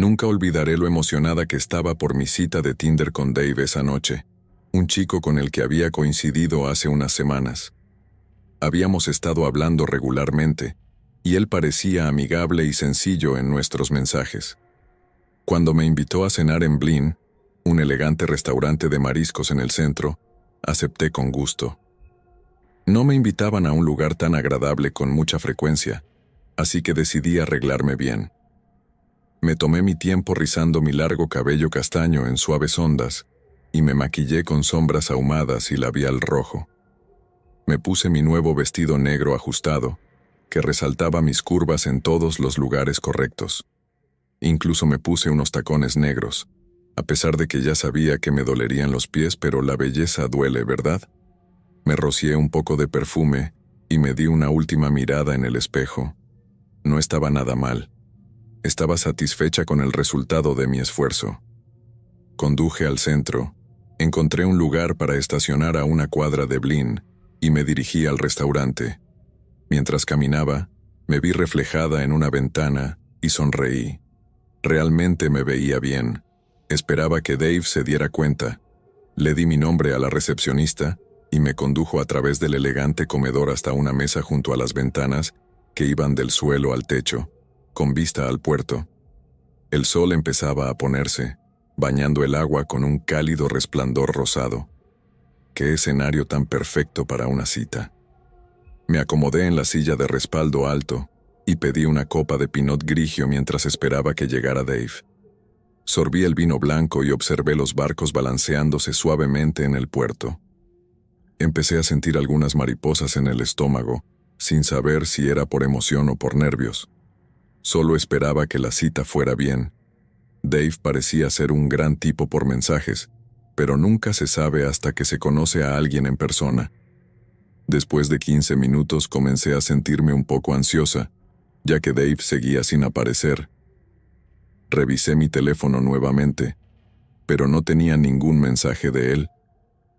Nunca olvidaré lo emocionada que estaba por mi cita de Tinder con Dave esa noche, un chico con el que había coincidido hace unas semanas. Habíamos estado hablando regularmente, y él parecía amigable y sencillo en nuestros mensajes. Cuando me invitó a cenar en Blin, un elegante restaurante de mariscos en el centro, acepté con gusto. No me invitaban a un lugar tan agradable con mucha frecuencia, así que decidí arreglarme bien. Me tomé mi tiempo rizando mi largo cabello castaño en suaves ondas y me maquillé con sombras ahumadas y labial rojo. Me puse mi nuevo vestido negro ajustado, que resaltaba mis curvas en todos los lugares correctos. Incluso me puse unos tacones negros, a pesar de que ya sabía que me dolerían los pies, pero la belleza duele, ¿verdad? Me rocié un poco de perfume y me di una última mirada en el espejo. No estaba nada mal. Estaba satisfecha con el resultado de mi esfuerzo. Conduje al centro, encontré un lugar para estacionar a una cuadra de Blin y me dirigí al restaurante. Mientras caminaba, me vi reflejada en una ventana y sonreí. Realmente me veía bien. Esperaba que Dave se diera cuenta. Le di mi nombre a la recepcionista y me condujo a través del elegante comedor hasta una mesa junto a las ventanas que iban del suelo al techo, con vista al puerto. El sol empezaba a ponerse, bañando el agua con un cálido resplandor rosado. ¡Qué escenario tan perfecto para una cita! Me acomodé en la silla de respaldo alto y pedí una copa de Pinot Grigio mientras esperaba que llegara Dave. Sorbí el vino blanco y observé los barcos balanceándose suavemente en el puerto. Empecé a sentir algunas mariposas en el estómago, sin saber si era por emoción o por nervios. Solo esperaba que la cita fuera bien. Dave parecía ser un gran tipo por mensajes, pero nunca se sabe hasta que se conoce a alguien en persona. Después de 15 minutos comencé a sentirme un poco ansiosa, ya que Dave seguía sin aparecer. Revisé mi teléfono nuevamente, pero no tenía ningún mensaje de él.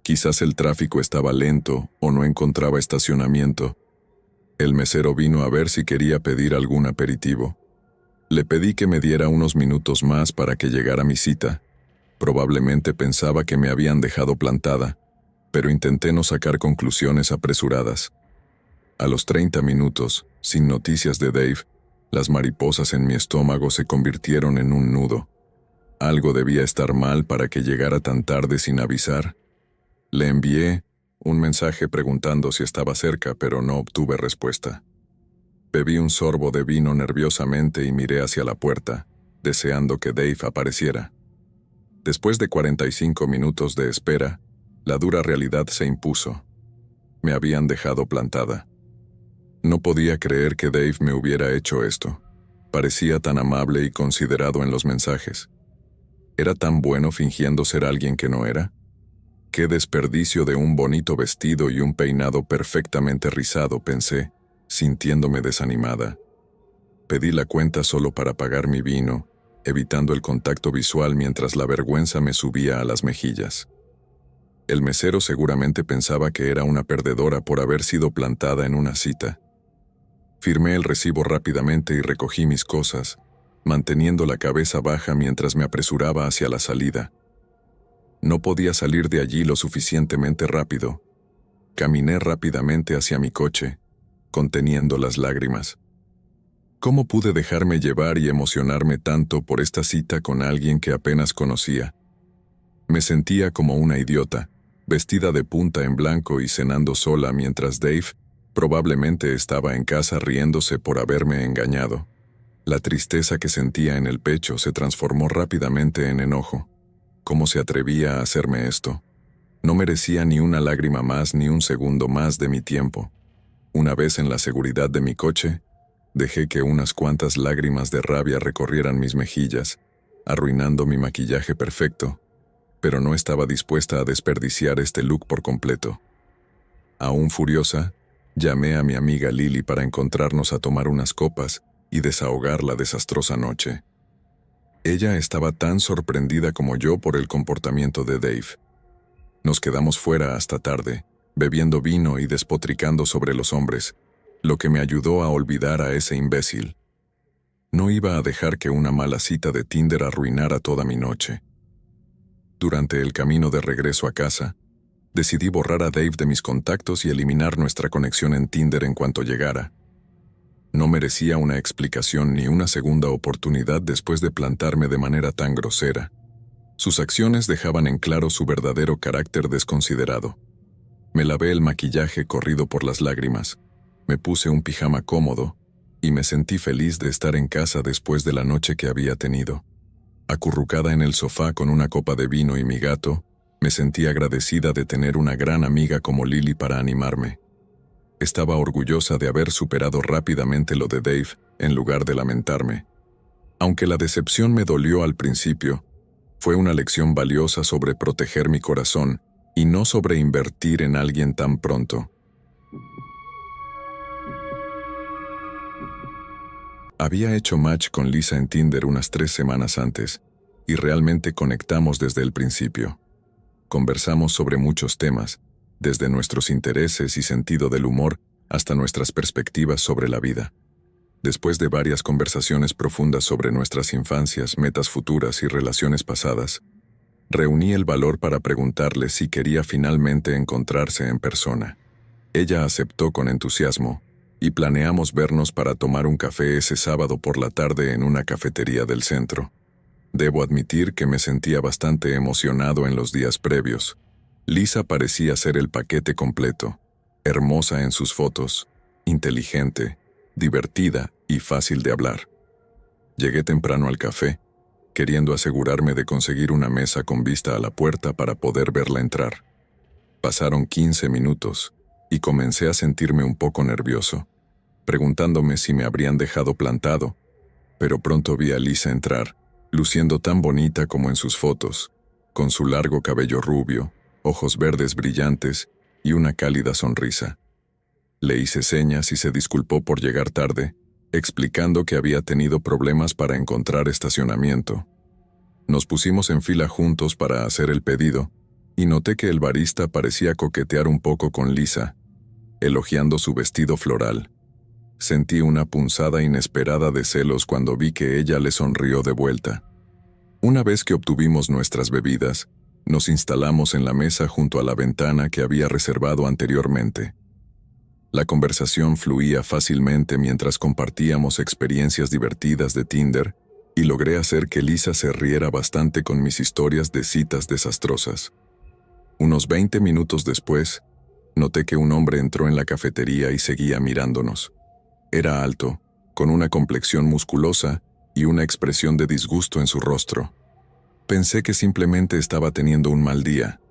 Quizás el tráfico estaba lento o no encontraba estacionamiento. El mesero vino a ver si quería pedir algún aperitivo. Le pedí que me diera unos minutos más para que llegara mi cita. Probablemente pensaba que me habían dejado plantada, pero intenté no sacar conclusiones apresuradas. A los 30 minutos, sin noticias de Dave, las mariposas en mi estómago se convirtieron en un nudo. Algo debía estar mal para que llegara tan tarde sin avisar. Le envié un mensaje preguntando si estaba cerca, pero no obtuve respuesta. Bebí un sorbo de vino nerviosamente y miré hacia la puerta, deseando que Dave apareciera. Después de 45 minutos de espera, la dura realidad se impuso. Me habían dejado plantada. No podía creer que Dave me hubiera hecho esto. Parecía tan amable y considerado en los mensajes. ¿Era tan bueno fingiendo ser alguien que no era? ¡Qué desperdicio de un bonito vestido y un peinado perfectamente rizado!, pensé, sintiéndome desanimada. Pedí la cuenta solo para pagar mi vino, evitando el contacto visual mientras la vergüenza me subía a las mejillas. El mesero seguramente pensaba que era una perdedora por haber sido plantada en una cita. Firmé el recibo rápidamente y recogí mis cosas, manteniendo la cabeza baja mientras me apresuraba hacia la salida. No podía salir de allí lo suficientemente rápido. Caminé rápidamente hacia mi coche, conteniendo las lágrimas. ¿Cómo pude dejarme llevar y emocionarme tanto por esta cita con alguien que apenas conocía? Me sentía como una idiota, vestida de punta en blanco y cenando sola mientras Dave probablemente estaba en casa riéndose por haberme engañado. La tristeza que sentía en el pecho se transformó rápidamente en enojo. ¿Cómo se atrevía a hacerme esto? No merecía ni una lágrima más ni un segundo más de mi tiempo. Una vez en la seguridad de mi coche, dejé que unas cuantas lágrimas de rabia recorrieran mis mejillas, arruinando mi maquillaje perfecto, pero no estaba dispuesta a desperdiciar este look por completo. Aún furiosa, llamé a mi amiga Lily para encontrarnos a tomar unas copas y desahogar la desastrosa noche. Ella estaba tan sorprendida como yo por el comportamiento de Dave. Nos quedamos fuera hasta tarde, bebiendo vino y despotricando sobre los hombres, lo que me ayudó a olvidar a ese imbécil. No iba a dejar que una mala cita de Tinder arruinara toda mi noche. Durante el camino de regreso a casa, decidí borrar a Dave de mis contactos y eliminar nuestra conexión en Tinder en cuanto llegara. No merecía una explicación ni una segunda oportunidad después de plantarme de manera tan grosera. Sus acciones dejaban en claro su verdadero carácter desconsiderado. Me lavé el maquillaje corrido por las lágrimas, me puse un pijama cómodo y me sentí feliz de estar en casa después de la noche que había tenido. Acurrucada en el sofá con una copa de vino y mi gato, me sentí agradecida de tener una gran amiga como Lily para animarme. Estaba orgullosa de haber superado rápidamente lo de Dave en lugar de lamentarme. Aunque la decepción me dolió al principio, fue una lección valiosa sobre proteger mi corazón y no sobre invertir en alguien tan pronto. Había hecho match con Lisa en Tinder unas 3 semanas antes, y realmente conectamos desde el principio. Conversamos sobre muchos temas, desde nuestros intereses y sentido del humor hasta nuestras perspectivas sobre la vida. Después de varias conversaciones profundas sobre nuestras infancias, metas futuras y relaciones pasadas, reuní el valor para preguntarle si quería finalmente encontrarse en persona. Ella aceptó con entusiasmo, y planeamos vernos para tomar un café ese sábado por la tarde en una cafetería del centro. Debo admitir que me sentía bastante emocionado en los días previos. Lisa parecía ser el paquete completo, hermosa en sus fotos, inteligente, divertida y fácil de hablar. Llegué temprano al café, queriendo asegurarme de conseguir una mesa con vista a la puerta para poder verla entrar. Pasaron 15 minutos y comencé a sentirme un poco nervioso, preguntándome si me habrían dejado plantado, pero pronto vi a Lisa entrar, luciendo tan bonita como en sus fotos, con su largo cabello rubio, ojos verdes brillantes y una cálida sonrisa. Le hice señas y se disculpó por llegar tarde, explicando que había tenido problemas para encontrar estacionamiento. Nos pusimos en fila juntos para hacer el pedido, y noté que el barista parecía coquetear un poco con Lisa, elogiando su vestido floral. Sentí una punzada inesperada de celos cuando vi que ella le sonrió de vuelta. Una vez que obtuvimos nuestras bebidas, nos instalamos en la mesa junto a la ventana que había reservado anteriormente. La conversación fluía fácilmente mientras compartíamos experiencias divertidas de Tinder y logré hacer que Lisa se riera bastante con mis historias de citas desastrosas. Unos 20 minutos después, noté que un hombre entró en la cafetería y seguía mirándonos. Era alto, con una complexión musculosa y una expresión de disgusto en su rostro. Pensé que simplemente estaba teniendo un mal día,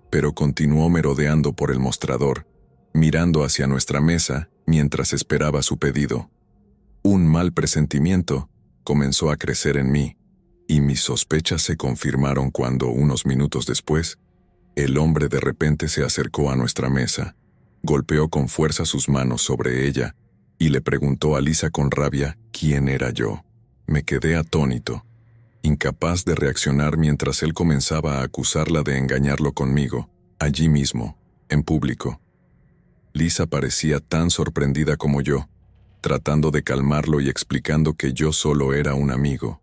pero continuó merodeando por el mostrador, mirando hacia nuestra mesa mientras esperaba su pedido. Un mal presentimiento comenzó a crecer en mí, y mis sospechas se confirmaron cuando, unos minutos después, el hombre de repente se acercó a nuestra mesa, golpeó con fuerza sus manos sobre ella y le preguntó a Lisa con rabia quién era yo. Me quedé atónito, incapaz de reaccionar mientras él comenzaba a acusarla de engañarlo conmigo, allí mismo, en público. Lisa parecía tan sorprendida como yo, tratando de calmarlo y explicando que yo solo era un amigo.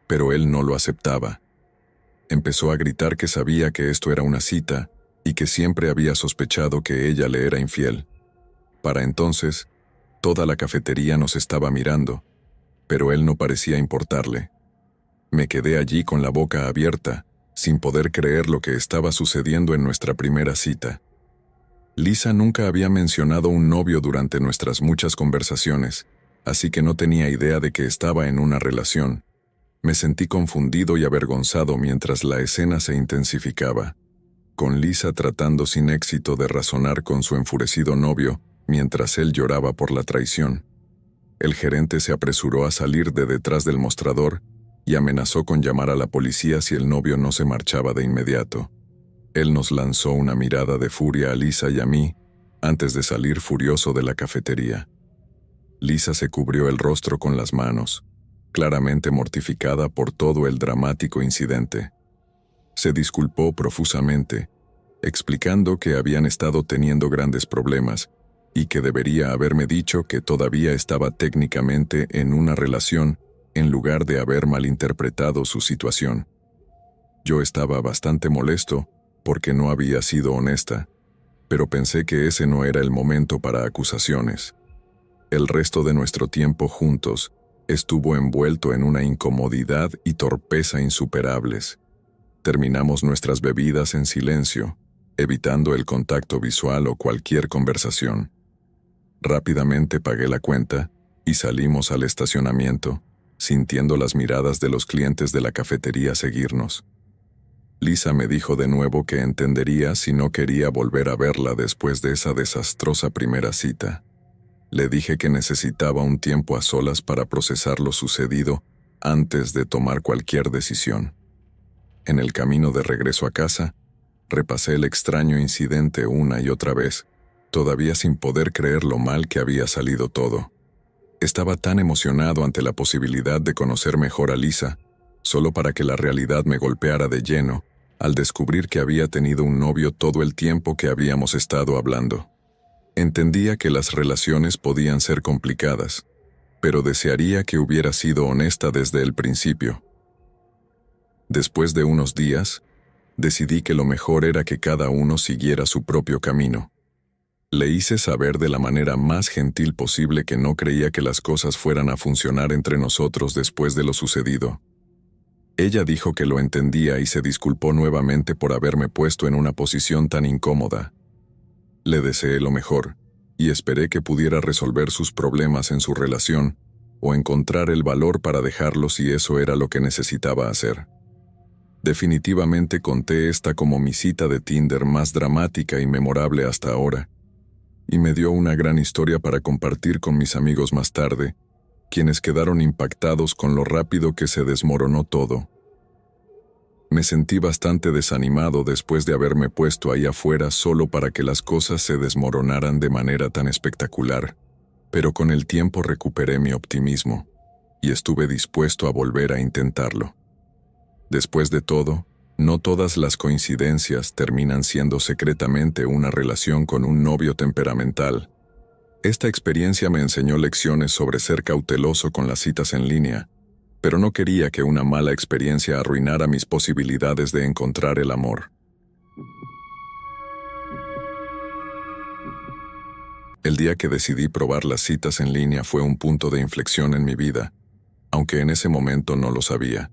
Pero él no lo aceptaba. Empezó a gritar que sabía que esto era una cita y que siempre había sospechado que ella le era infiel. Para entonces, toda la cafetería nos estaba mirando, pero él no parecía importarle. Me quedé allí con la boca abierta, sin poder creer lo que estaba sucediendo en nuestra primera cita. Lisa nunca había mencionado un novio durante nuestras muchas conversaciones, así que no tenía idea de que estaba en una relación. Me sentí confundido y avergonzado mientras la escena se intensificaba, con Lisa tratando sin éxito de razonar con su enfurecido novio, mientras él lloraba por la traición. El gerente se apresuró a salir de detrás del mostrador y amenazó con llamar a la policía si el novio no se marchaba de inmediato. Él nos lanzó una mirada de furia a Lisa y a mí, antes de salir furioso de la cafetería. Lisa se cubrió el rostro con las manos, claramente mortificada por todo el dramático incidente. Se disculpó profusamente, explicando que habían estado teniendo grandes problemas y que debería haberme dicho que todavía estaba técnicamente en una relación en lugar de haber malinterpretado su situación. Yo estaba bastante molesto porque no había sido honesta, pero pensé que ese no era el momento para acusaciones. El resto de nuestro tiempo juntos estuvo envuelto en una incomodidad y torpeza insuperables. Terminamos nuestras bebidas en silencio, evitando el contacto visual o cualquier conversación. Rápidamente pagué la cuenta y salimos al estacionamiento, sintiendo las miradas de los clientes de la cafetería seguirnos. Lisa me dijo de nuevo que entendería si no quería volver a verla después de esa desastrosa primera cita. Le dije que necesitaba un tiempo a solas para procesar lo sucedido antes de tomar cualquier decisión. En el camino de regreso a casa, repasé el extraño incidente una y otra vez, todavía sin poder creer lo mal que había salido todo. Estaba tan emocionado ante la posibilidad de conocer mejor a Lisa, solo para que la realidad me golpeara de lleno al descubrir que había tenido un novio todo el tiempo que habíamos estado hablando. Entendía que las relaciones podían ser complicadas, pero desearía que hubiera sido honesta desde el principio. Después de unos días, decidí que lo mejor era que cada uno siguiera su propio camino. Le hice saber de la manera más gentil posible que no creía que las cosas fueran a funcionar entre nosotros después de lo sucedido. Ella dijo que lo entendía y se disculpó nuevamente por haberme puesto en una posición tan incómoda. Le deseé lo mejor, y esperé que pudiera resolver sus problemas en su relación, o encontrar el valor para dejarlo si eso era lo que necesitaba hacer. Definitivamente conté esta como mi cita de Tinder más dramática y memorable hasta ahora, y me dio una gran historia para compartir con mis amigos más tarde, quienes quedaron impactados con lo rápido que se desmoronó todo. Me sentí bastante desanimado después de haberme puesto ahí afuera solo para que las cosas se desmoronaran de manera tan espectacular, pero con el tiempo recuperé mi optimismo, y estuve dispuesto a volver a intentarlo. Después de todo, no todas las coincidencias terminan siendo secretamente una relación con un novio temperamental. Esta experiencia me enseñó lecciones sobre ser cauteloso con las citas en línea, pero no quería que una mala experiencia arruinara mis posibilidades de encontrar el amor. El día que decidí probar las citas en línea fue un punto de inflexión en mi vida, aunque en ese momento no lo sabía.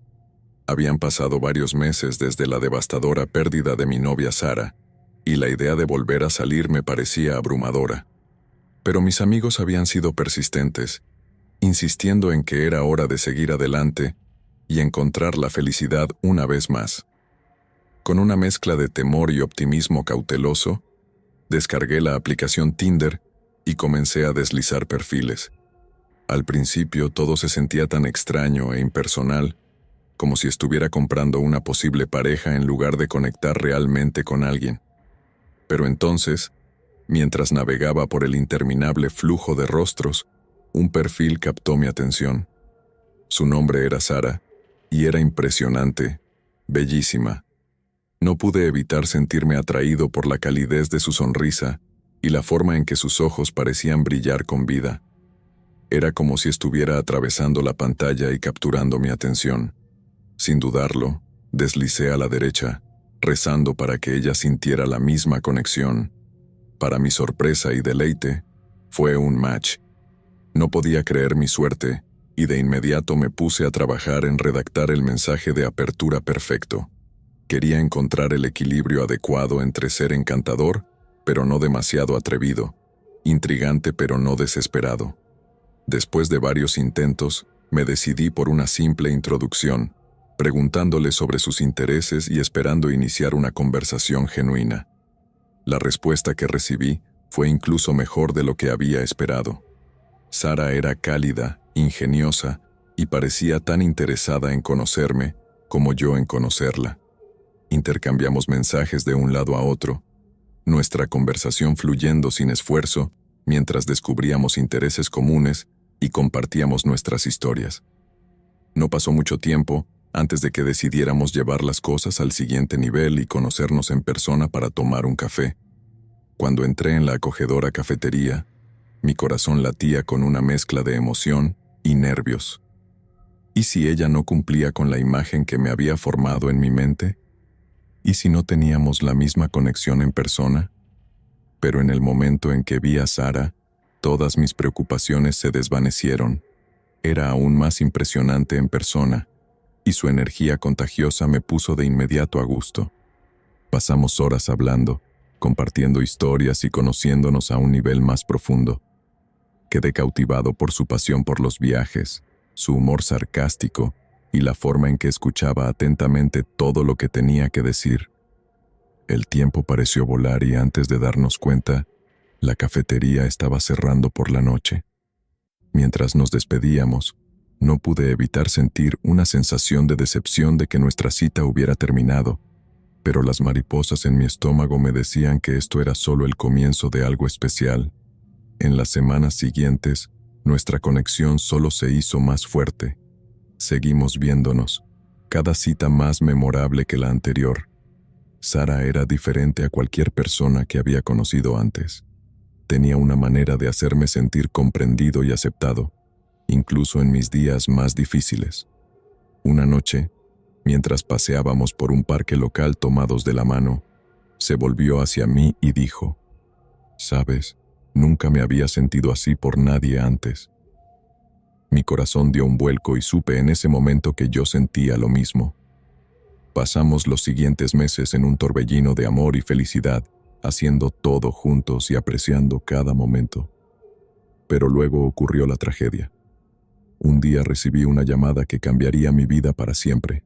Habían pasado varios meses desde la devastadora pérdida de mi novia Sara, y la idea de volver a salir me parecía abrumadora. Pero mis amigos habían sido persistentes, insistiendo en que era hora de seguir adelante y encontrar la felicidad una vez más. Con una mezcla de temor y optimismo cauteloso, descargué la aplicación Tinder y comencé a deslizar perfiles. Al principio todo se sentía tan extraño e impersonal, como si estuviera comprando una posible pareja en lugar de conectar realmente con alguien. Pero entonces, mientras navegaba por el interminable flujo de rostros, un perfil captó mi atención. Su nombre era Sara, y era impresionante, bellísima. No pude evitar sentirme atraído por la calidez de su sonrisa y la forma en que sus ojos parecían brillar con vida. Era como si estuviera atravesando la pantalla y capturando mi atención. Sin dudarlo, deslicé a la derecha, rezando para que ella sintiera la misma conexión. Para mi sorpresa y deleite, fue un match. No podía creer mi suerte, y de inmediato me puse a trabajar en redactar el mensaje de apertura perfecto. Quería encontrar el equilibrio adecuado entre ser encantador, pero no demasiado atrevido, intrigante pero no desesperado. Después de varios intentos, me decidí por una simple introducción, preguntándole sobre sus intereses y esperando iniciar una conversación genuina. La respuesta que recibí fue incluso mejor de lo que había esperado. Sara era cálida, ingeniosa y parecía tan interesada en conocerme como yo en conocerla. Intercambiamos mensajes de un lado a otro, nuestra conversación fluyendo sin esfuerzo mientras descubríamos intereses comunes y compartíamos nuestras historias. No pasó mucho tiempo antes de que decidiéramos llevar las cosas al siguiente nivel y conocernos en persona para tomar un café. Cuando entré en la acogedora cafetería, mi corazón latía con una mezcla de emoción y nervios. ¿Y si ella no cumplía con la imagen que me había formado en mi mente? ¿Y si no teníamos la misma conexión en persona? Pero en el momento en que vi a Sara, todas mis preocupaciones se desvanecieron. Era aún más impresionante en persona, y su energía contagiosa me puso de inmediato a gusto. Pasamos horas hablando, compartiendo historias y conociéndonos a un nivel más profundo. Quedé cautivado por su pasión por los viajes, su humor sarcástico y la forma en que escuchaba atentamente todo lo que tenía que decir. El tiempo pareció volar y antes de darnos cuenta, la cafetería estaba cerrando por la noche. Mientras nos despedíamos, no pude evitar sentir una sensación de decepción de que nuestra cita hubiera terminado, pero las mariposas en mi estómago me decían que esto era solo el comienzo de algo especial. En las semanas siguientes, nuestra conexión solo se hizo más fuerte. Seguimos viéndonos, cada cita más memorable que la anterior. Sara era diferente a cualquier persona que había conocido antes. Tenía una manera de hacerme sentir comprendido y aceptado, incluso en mis días más difíciles. Una noche, mientras paseábamos por un parque local tomados de la mano, se volvió hacia mí y dijo: «¿Sabes? Nunca me había sentido así por nadie antes». Mi corazón dio un vuelco y supe en ese momento que yo sentía lo mismo. Pasamos los siguientes meses en un torbellino de amor y felicidad, haciendo todo juntos y apreciando cada momento. Pero luego ocurrió la tragedia. Un día recibí una llamada que cambiaría mi vida para siempre.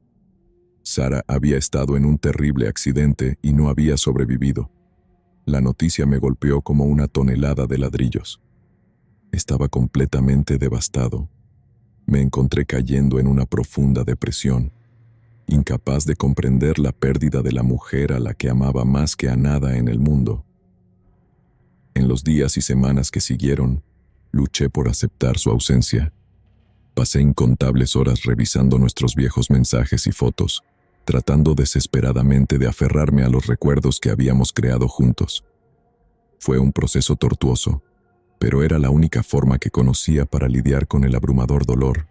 Sara había estado en un terrible accidente y no había sobrevivido. La noticia me golpeó como una tonelada de ladrillos. Estaba completamente devastado. Me encontré cayendo en una profunda depresión, incapaz de comprender la pérdida de la mujer a la que amaba más que a nada en el mundo. En los días y semanas que siguieron, luché por aceptar su ausencia. Pasé incontables horas revisando nuestros viejos mensajes y fotos, tratando desesperadamente de aferrarme a los recuerdos que habíamos creado juntos. Fue un proceso tortuoso, pero era la única forma que conocía para lidiar con el abrumador dolor.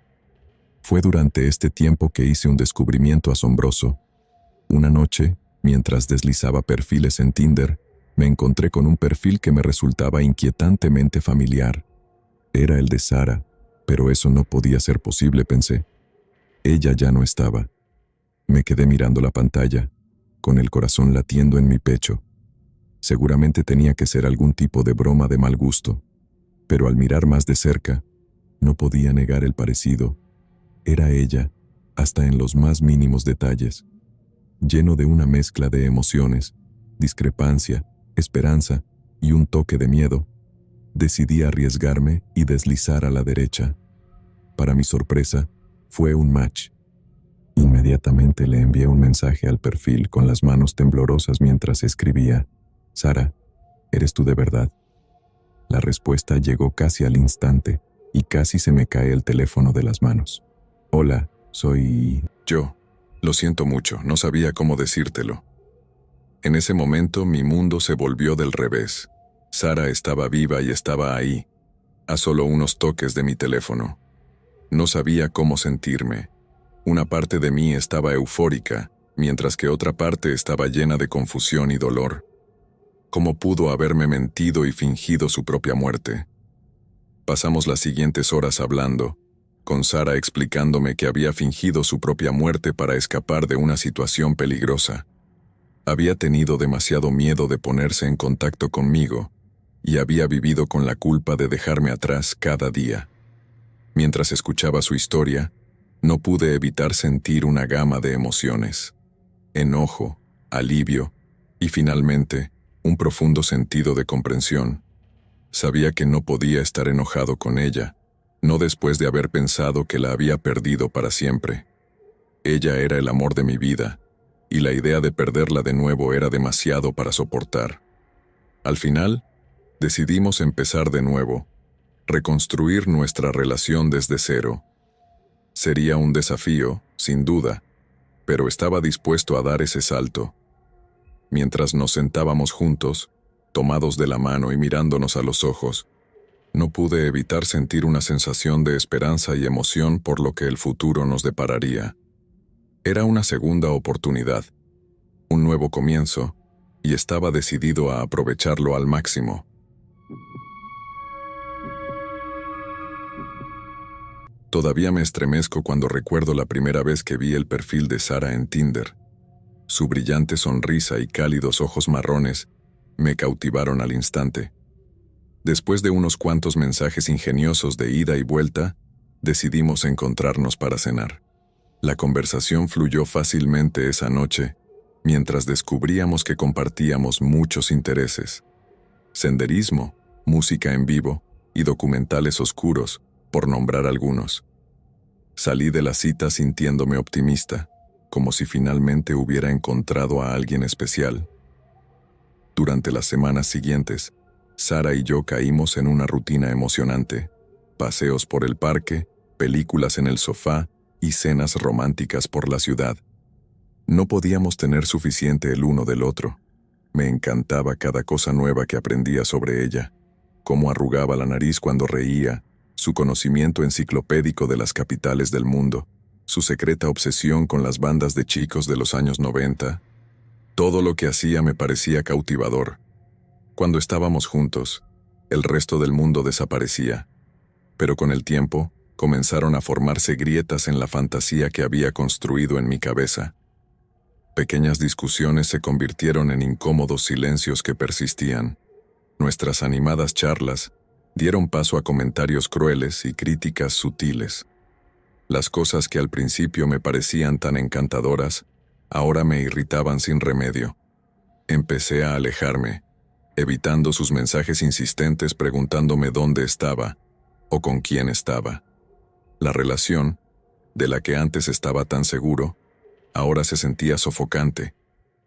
Fue durante este tiempo que hice un descubrimiento asombroso. Una noche, mientras deslizaba perfiles en Tinder, me encontré con un perfil que me resultaba inquietantemente familiar. Era el de Sara, pero eso no podía ser posible, pensé. Ella ya no estaba. Me quedé mirando la pantalla, con el corazón latiendo en mi pecho. Seguramente tenía que ser algún tipo de broma de mal gusto, pero al mirar más de cerca, no podía negar el parecido. Era ella, hasta en los más mínimos detalles, lleno de una mezcla de emociones, discrepancia, esperanza y un toque de miedo. Decidí arriesgarme y deslizar a la derecha. Para mi sorpresa, fue un match. Inmediatamente le envié un mensaje al perfil con las manos temblorosas mientras escribía: «Sara, ¿eres tú de verdad?». La respuesta llegó casi al instante y casi se me cae el teléfono de las manos. «Hola, soy...». Yo. Lo siento mucho, no sabía cómo decírtelo. En ese momento mi mundo se volvió del revés. Sara estaba viva y estaba ahí, a solo unos toques de mi teléfono. No sabía cómo sentirme. Una parte de mí estaba eufórica, mientras que otra parte estaba llena de confusión y dolor. ¿Cómo pudo haberme mentido y fingido su propia muerte? Pasamos las siguientes horas hablando, con Sara explicándome que había fingido su propia muerte para escapar de una situación peligrosa. Había tenido demasiado miedo de ponerse en contacto conmigo y había vivido con la culpa de dejarme atrás cada día. Mientras escuchaba su historia, no pude evitar sentir una gama de emociones: enojo, alivio y finalmente un profundo sentido de comprensión. Sabía que no podía estar enojado con ella, no después de haber pensado que la había perdido para siempre. Ella era el amor de mi vida, y la idea de perderla de nuevo era demasiado para soportar. Al final, decidimos empezar de nuevo, reconstruir nuestra relación desde cero. Sería un desafío, sin duda, pero estaba dispuesto a dar ese salto. Mientras nos sentábamos juntos, tomados de la mano y mirándonos a los ojos. No pude evitar sentir una sensación de esperanza y emoción por lo que el futuro nos depararía. Era una segunda oportunidad, un nuevo comienzo, y estaba decidido a aprovecharlo al máximo. Todavía me estremezco cuando recuerdo la primera vez que vi el perfil de Sara en Tinder. Su brillante sonrisa y cálidos ojos marrones me cautivaron al instante. Después de unos cuantos mensajes ingeniosos de ida y vuelta, decidimos encontrarnos para cenar. La conversación fluyó fácilmente esa noche, mientras descubríamos que compartíamos muchos intereses. Senderismo, música en vivo y documentales oscuros, por nombrar algunos. Salí de la cita sintiéndome optimista, como si finalmente hubiera encontrado a alguien especial. Durante las semanas siguientes, Sara y yo caímos en una rutina emocionante: paseos por el parque, películas en el sofá y cenas románticas por la ciudad. No podíamos tener suficiente el uno del otro. Me encantaba cada cosa nueva que aprendía sobre ella: cómo arrugaba la nariz cuando reía, su conocimiento enciclopédico de las capitales del mundo, su secreta obsesión con las bandas de chicos de los años 90. Todo lo que hacía me parecía cautivador. Cuando estábamos juntos, el resto del mundo desaparecía. Pero con el tiempo, comenzaron a formarse grietas en la fantasía que había construido en mi cabeza. Pequeñas discusiones se convirtieron en incómodos silencios que persistían. Nuestras animadas charlas dieron paso a comentarios crueles y críticas sutiles. Las cosas que al principio me parecían tan encantadoras, ahora me irritaban sin remedio. Empecé a alejarme, evitando sus mensajes insistentes preguntándome dónde estaba o con quién estaba. La relación, de la que antes estaba tan seguro, ahora se sentía sofocante,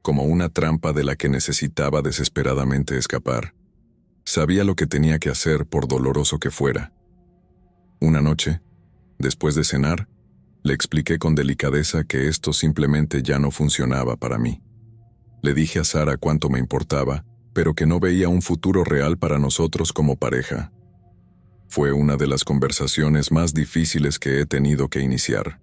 como una trampa de la que necesitaba desesperadamente escapar. Sabía lo que tenía que hacer por doloroso que fuera. Una noche, después de cenar, le expliqué con delicadeza que esto simplemente ya no funcionaba para mí. Le dije a Sara cuánto me importaba, pero que no veía un futuro real para nosotros como pareja. Fue una de las conversaciones más difíciles que he tenido que iniciar.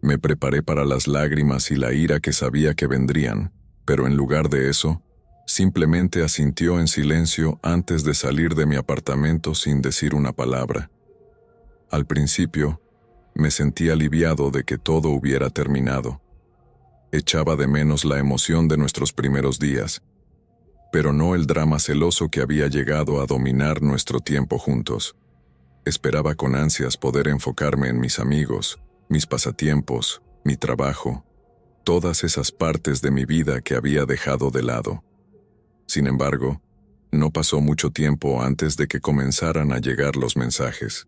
Me preparé para las lágrimas y la ira que sabía que vendrían, pero en lugar de eso, simplemente asintió en silencio antes de salir de mi apartamento sin decir una palabra. Al principio, me sentí aliviado de que todo hubiera terminado. Echaba de menos la emoción de nuestros primeros días, pero no el drama celoso que había llegado a dominar nuestro tiempo juntos. Esperaba con ansias poder enfocarme en mis amigos, mis pasatiempos, mi trabajo, todas esas partes de mi vida que había dejado de lado. Sin embargo, no pasó mucho tiempo antes de que comenzaran a llegar los mensajes.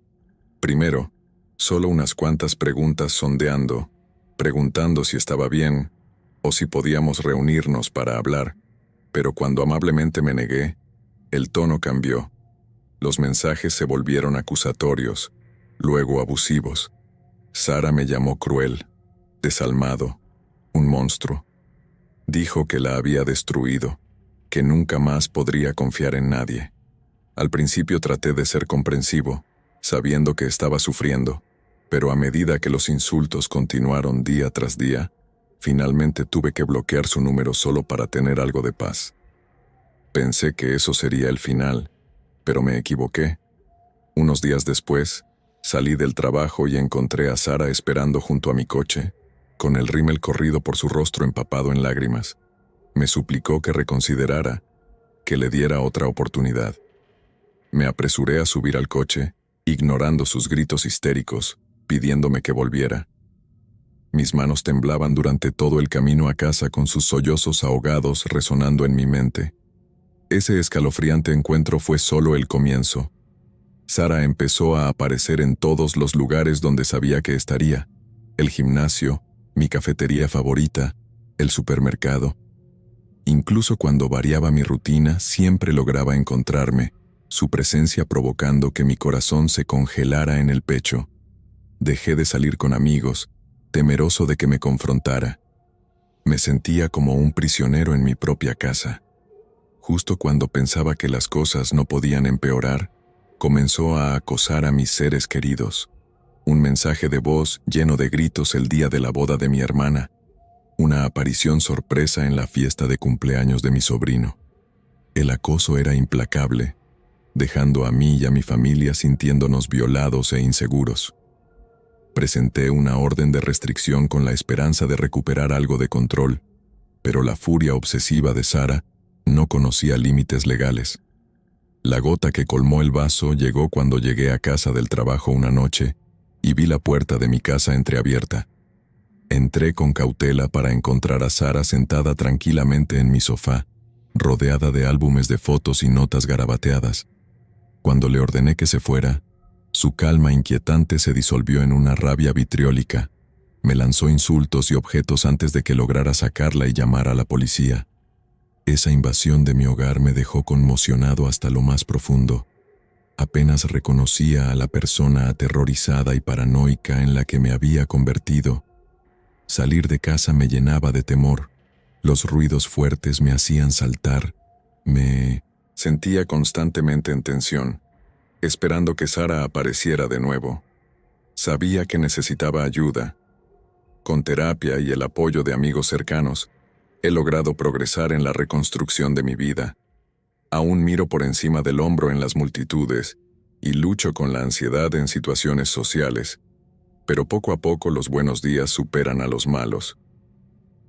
Primero, solo unas cuantas preguntas sondeando, preguntando si estaba bien o si podíamos reunirnos para hablar, pero cuando amablemente me negué, el tono cambió. Los mensajes se volvieron acusatorios, luego abusivos. Sara me llamó cruel, desalmado, un monstruo. Dijo que la había destruido, que nunca más podría confiar en nadie. Al principio traté de ser comprensivo, sabiendo que estaba sufriendo, pero a medida que los insultos continuaron día tras día, finalmente tuve que bloquear su número solo para tener algo de paz. Pensé que eso sería el final, pero me equivoqué. Unos días después, salí del trabajo y encontré a Sara esperando junto a mi coche, con el rímel corrido por su rostro empapado en lágrimas. Me suplicó que reconsiderara, que le diera otra oportunidad. Me apresuré a subir al coche, ignorando sus gritos histéricos, pidiéndome que volviera. Mis manos temblaban durante todo el camino a casa con sus sollozos ahogados resonando en mi mente. Ese escalofriante encuentro fue solo el comienzo. Sara empezó a aparecer en todos los lugares donde sabía que estaría: el gimnasio, mi cafetería favorita, el supermercado. Incluso cuando variaba mi rutina, siempre lograba encontrarme, su presencia provocando que mi corazón se congelara en el pecho. Dejé de salir con amigos, temeroso de que me confrontara. Me sentía como un prisionero en mi propia casa. justo cuando pensaba que las cosas no podían empeorar, comenzó a acosar a mis seres queridos. Un mensaje de voz lleno de gritos el día de la boda de mi hermana, una aparición sorpresa en la fiesta de cumpleaños de mi sobrino. El acoso era implacable, dejando a mí y a mi familia sintiéndonos violados e inseguros. Presenté una orden de restricción con la esperanza de recuperar algo de control, pero la furia obsesiva de Sara no conocía límites legales. La gota que colmó el vaso llegó cuando llegué a casa del trabajo una noche y vi la puerta de mi casa entreabierta. Entré con cautela para encontrar a Sara sentada tranquilamente en mi sofá, rodeada de álbumes de fotos y notas garabateadas. Cuando le ordené que se fuera, su calma inquietante se disolvió en una rabia vitriólica. Me lanzó insultos y objetos antes de que lograra sacarla y llamar a la policía. Esa invasión de mi hogar me dejó conmocionado hasta lo más profundo. Apenas reconocía a la persona aterrorizada y paranoica en la que me había convertido. Salir de casa me llenaba de temor. Los ruidos fuertes me hacían saltar. Me sentía constantemente en tensión, esperando que Sara apareciera de nuevo. Sabía que necesitaba ayuda. Con terapia y el apoyo de amigos cercanos, he logrado progresar en la reconstrucción de mi vida. Aún miro por encima del hombro en las multitudes y lucho con la ansiedad en situaciones sociales, pero poco a poco los buenos días superan a los malos.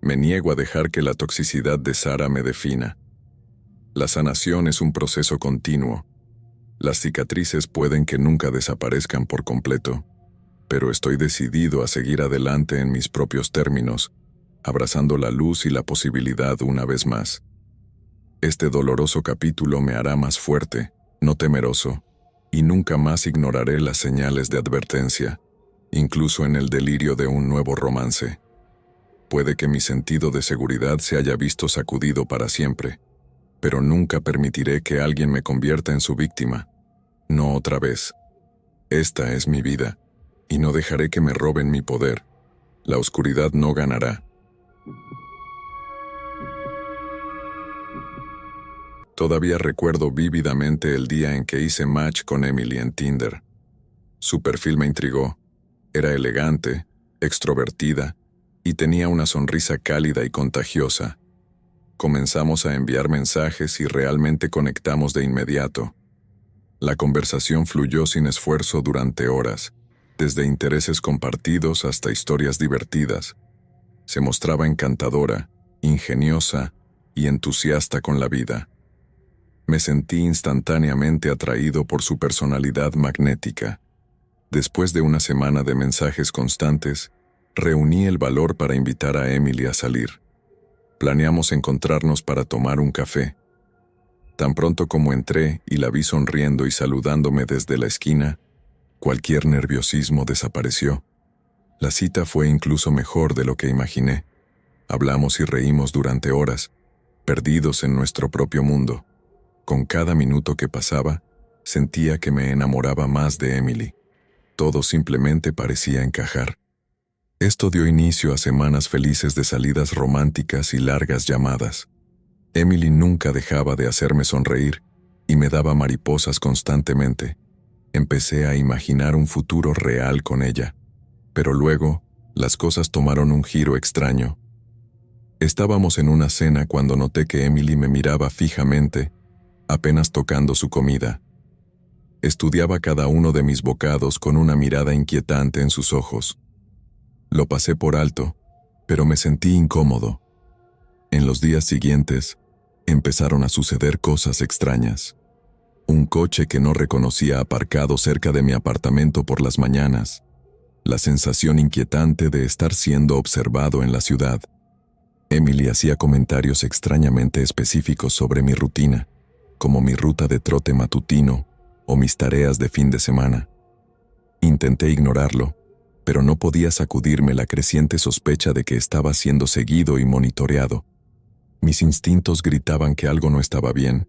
Me niego a dejar que la toxicidad de Sara me defina. La sanación es un proceso continuo. Las cicatrices pueden que nunca desaparezcan por completo, pero estoy decidido a seguir adelante en mis propios términos, abrazando la luz y la posibilidad una vez más. Este doloroso capítulo me hará más fuerte, no temeroso, y nunca más ignoraré las señales de advertencia, incluso en el delirio de un nuevo romance. Puede que mi sentido de seguridad se haya visto sacudido para siempre, pero nunca permitiré que alguien me convierta en su víctima. No otra vez. Esta es mi vida, y no dejaré que me roben mi poder. La oscuridad no ganará. Todavía recuerdo vívidamente el día en que hice match con Emily en Tinder. Su perfil me intrigó. Era elegante, extrovertida, y tenía una sonrisa cálida y contagiosa. Comenzamos a enviar mensajes y realmente conectamos de inmediato. La conversación fluyó sin esfuerzo durante horas, desde intereses compartidos hasta historias divertidas. Se mostraba encantadora, ingeniosa y entusiasta con la vida. Me sentí instantáneamente atraído por su personalidad magnética. Después de una semana de mensajes constantes, reuní el valor para invitar a Emily a salir. Planeamos encontrarnos para tomar un café. Tan pronto como entré y la vi sonriendo y saludándome desde la esquina, cualquier nerviosismo desapareció. La cita fue incluso mejor de lo que imaginé. Hablamos y reímos durante horas, perdidos en nuestro propio mundo. Con cada minuto que pasaba, sentía que me enamoraba más de Emily. Todo simplemente parecía encajar. Esto dio inicio a semanas felices de salidas románticas y largas llamadas. Emily nunca dejaba de hacerme sonreír y me daba mariposas constantemente. Empecé a imaginar un futuro real con ella, pero luego las cosas tomaron un giro extraño. Estábamos en una cena cuando noté que Emily me miraba fijamente, apenas tocando su comida. Estudiaba cada uno de mis bocados con una mirada inquietante en sus ojos. Lo pasé por alto, pero me sentí incómodo. En los días siguientes, empezaron a suceder cosas extrañas. Un coche que no reconocía aparcado cerca de mi apartamento por las mañanas. La sensación inquietante de estar siendo observado en la ciudad. Emily hacía comentarios extrañamente específicos sobre mi rutina, como mi ruta de trote matutino o mis tareas de fin de semana. Intenté ignorarlo, pero no podía sacudirme la creciente sospecha de que estaba siendo seguido y monitoreado. Mis instintos gritaban que algo no estaba bien.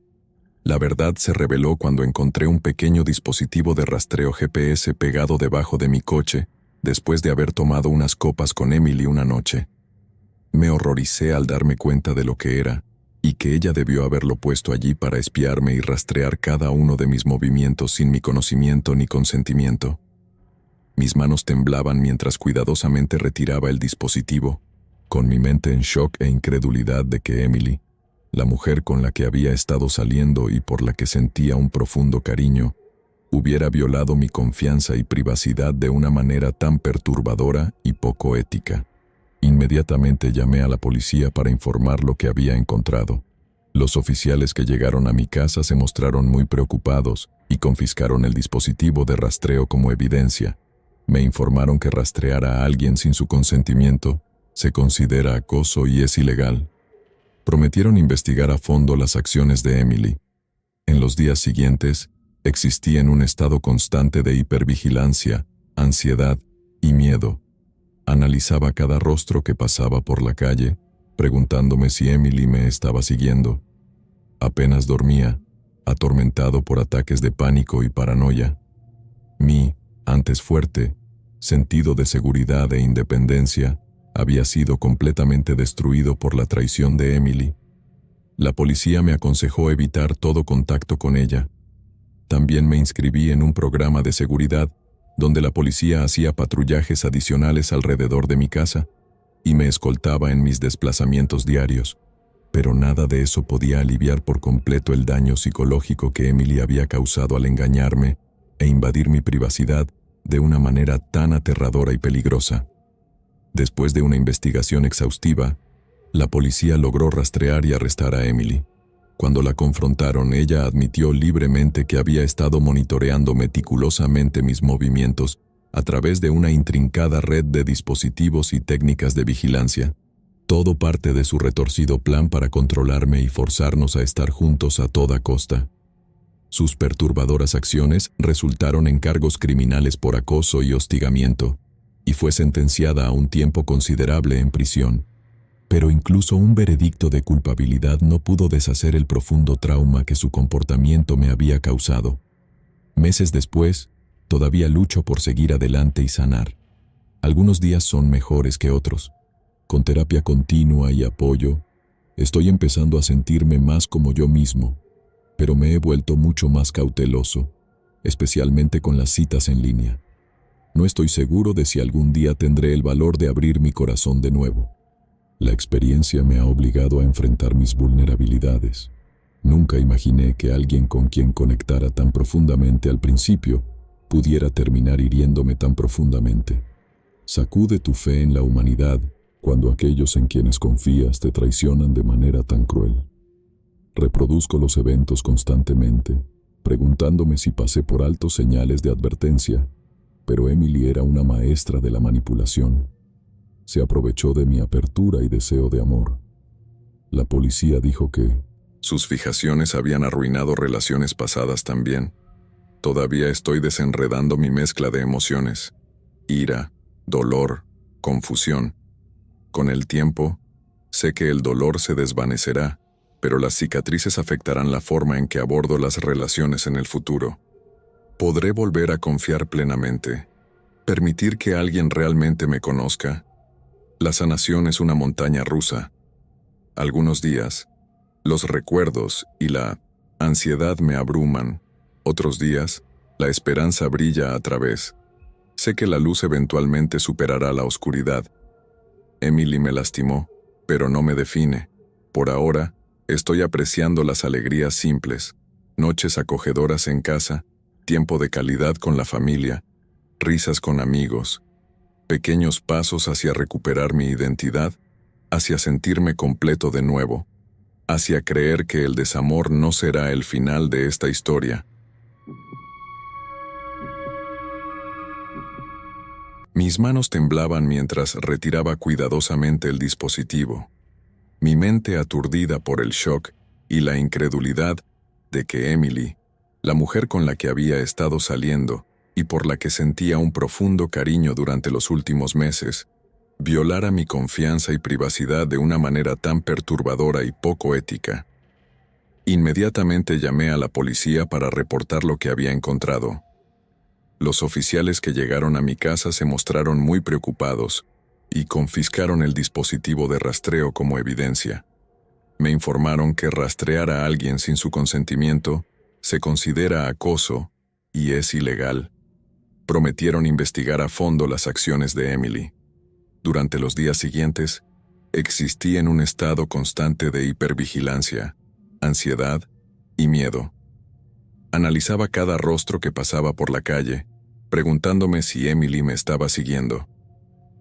La verdad se reveló cuando encontré un pequeño dispositivo de rastreo GPS pegado debajo de mi coche, después de haber tomado unas copas con Emily una noche. Me horroricé al darme cuenta de lo que era. y que ella debió haberlo puesto allí para espiarme y rastrear cada uno de mis movimientos sin mi conocimiento ni consentimiento. Mis manos temblaban mientras cuidadosamente retiraba el dispositivo, con mi mente en shock e incredulidad de que Emily, la mujer con la que había estado saliendo y por la que sentía un profundo cariño, hubiera violado mi confianza y privacidad de una manera tan perturbadora y poco ética. Inmediatamente llamé a la policía para informar lo que había encontrado. Los oficiales que llegaron a mi casa se mostraron muy preocupados y confiscaron el dispositivo de rastreo como evidencia. Me informaron que rastrear a alguien sin su consentimiento se considera acoso y es ilegal. Prometieron investigar a fondo las acciones de Emily. En los días siguientes, existí en un estado constante de hipervigilancia, ansiedad y miedo. Analizaba cada rostro que pasaba por la calle, preguntándome si Emily me estaba siguiendo. Apenas dormía, atormentado por ataques de pánico y paranoia. Mi, antes fuerte, sentido de seguridad e independencia había sido completamente destruido por la traición de Emily. La policía me aconsejó evitar todo contacto con ella. También me inscribí en un programa de seguridad donde la policía hacía patrullajes adicionales alrededor de mi casa y me escoltaba en mis desplazamientos diarios, pero nada de eso podía aliviar por completo el daño psicológico que Emily había causado al engañarme e invadir mi privacidad de una manera tan aterradora y peligrosa. Después de una investigación exhaustiva, la policía logró rastrear y arrestar a Emily. Cuando la confrontaron, ella admitió libremente que había estado monitoreando meticulosamente mis movimientos a través de una intrincada red de dispositivos y técnicas de vigilancia. Todo parte de su retorcido plan para controlarme y forzarnos a estar juntos a toda costa. Sus perturbadoras acciones resultaron en cargos criminales por acoso y hostigamiento, y fue sentenciada a un tiempo considerable en prisión. Pero incluso un veredicto de culpabilidad no pudo deshacer el profundo trauma que su comportamiento me había causado. Meses después, todavía lucho por seguir adelante y sanar. Algunos días son mejores que otros. Con terapia continua y apoyo, estoy empezando a sentirme más como yo mismo, pero me he vuelto mucho más cauteloso, especialmente con las citas en línea. No estoy seguro de si algún día tendré el valor de abrir mi corazón de nuevo. La experiencia me ha obligado a enfrentar mis vulnerabilidades. Nunca imaginé que alguien con quien conectara tan profundamente al principio pudiera terminar hiriéndome tan profundamente. Sacude tu fe en la humanidad cuando aquellos en quienes confías te traicionan de manera tan cruel. Reproduzco los eventos constantemente, preguntándome si pasé por alto señales de advertencia, pero Emily era una maestra de la manipulación. Se aprovechó de mi apertura y deseo de amor. La policía dijo que sus fijaciones habían arruinado relaciones pasadas también. Todavía estoy desenredando mi mezcla de emociones: ira, dolor, confusión. Con el tiempo, sé que el dolor se desvanecerá, pero las cicatrices afectarán la forma en que abordo las relaciones en el futuro. ¿Podré volver a confiar plenamente? ¿Permitir que alguien realmente me conozca? La sanación es una montaña rusa. Algunos días, los recuerdos y la ansiedad me abruman. Otros días, la esperanza brilla a través. Sé que la luz eventualmente superará la oscuridad. Emily me lastimó, pero no me define. Por ahora, estoy apreciando las alegrías simples, noches acogedoras en casa, tiempo de calidad con la familia, risas con amigos, pequeños pasos hacia recuperar mi identidad, hacia sentirme completo de nuevo, hacia creer que el desamor no será el final de esta historia. Mis manos temblaban mientras retiraba cuidadosamente el dispositivo. Mi mente aturdida por el shock y la incredulidad de que Emily, la mujer con la que había estado saliendo y por la que sentía un profundo cariño durante los últimos meses, violara mi confianza y privacidad de una manera tan perturbadora y poco ética. Inmediatamente llamé a la policía para reportar lo que había encontrado. Los oficiales que llegaron a mi casa se mostraron muy preocupados y confiscaron el dispositivo de rastreo como evidencia. Me informaron que rastrear a alguien sin su consentimiento se considera acoso y es ilegal. Prometieron investigar a fondo las acciones de Emily. Durante los días siguientes, existí en un estado constante de hipervigilancia, ansiedad y miedo. Analizaba cada rostro que pasaba por la calle, preguntándome si Emily me estaba siguiendo.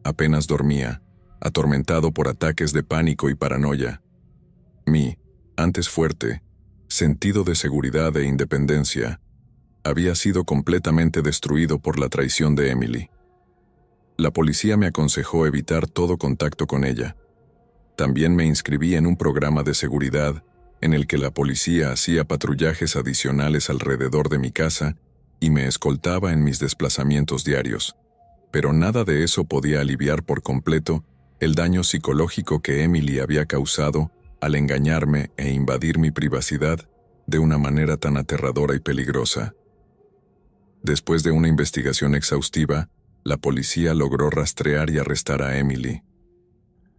Apenas dormía, atormentado por ataques de pánico y paranoia. Mi, antes fuerte, sentido de seguridad e independencia había sido completamente destruido por la traición de Emily. La policía me aconsejó evitar todo contacto con ella. También me inscribí en un programa de seguridad en el que la policía hacía patrullajes adicionales alrededor de mi casa y me escoltaba en mis desplazamientos diarios. Pero nada de eso podía aliviar por completo el daño psicológico que Emily había causado al engañarme e invadir mi privacidad de una manera tan aterradora y peligrosa. Después de una investigación exhaustiva, la policía logró rastrear y arrestar a Emily.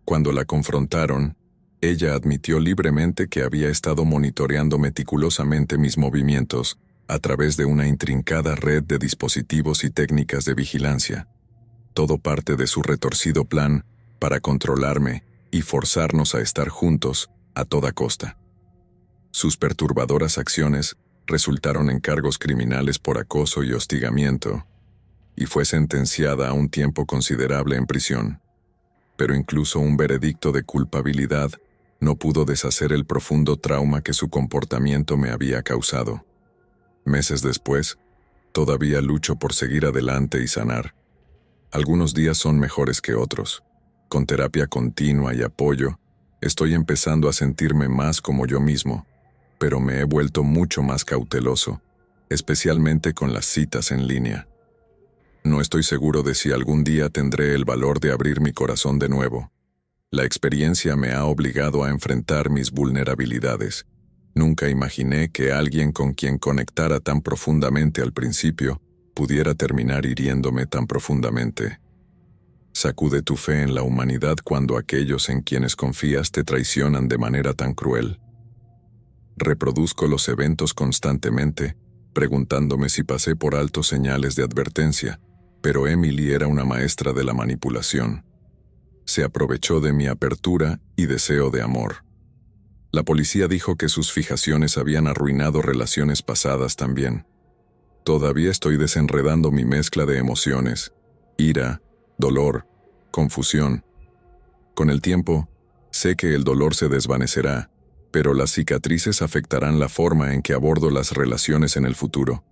Cuando la confrontaron, ella admitió libremente que había estado monitoreando meticulosamente mis movimientos a través de una intrincada red de dispositivos y técnicas de vigilancia. Todo parte de su retorcido plan para controlarme y forzarnos a estar juntos a toda costa. Sus perturbadoras acciones resultaron en cargos criminales por acoso y hostigamiento, y fue sentenciada a un tiempo considerable en prisión. Pero incluso un veredicto de culpabilidad no pudo deshacer el profundo trauma que su comportamiento me había causado. Meses después, todavía lucho por seguir adelante y sanar. Algunos días son mejores que otros. Con terapia continua y apoyo, estoy empezando a sentirme más como yo mismo, pero me he vuelto mucho más cauteloso, especialmente con las citas en línea. No estoy seguro de si algún día tendré el valor de abrir mi corazón de nuevo. La experiencia me ha obligado a enfrentar mis vulnerabilidades. Nunca imaginé que alguien con quien conectara tan profundamente al principio pudiera terminar hiriéndome tan profundamente. Sacude tu fe en la humanidad cuando aquellos en quienes confías te traicionan de manera tan cruel. Reproduzco los eventos constantemente, preguntándome si pasé por alto señales de advertencia, pero Emily era una maestra de la manipulación. Se aprovechó de mi apertura y deseo de amor. La policía dijo que sus fijaciones habían arruinado relaciones pasadas también. Todavía estoy desenredando mi mezcla de emociones, ira, dolor, confusión. Con el tiempo, sé que el dolor se desvanecerá, pero las cicatrices afectarán la forma en que abordo las relaciones en el futuro.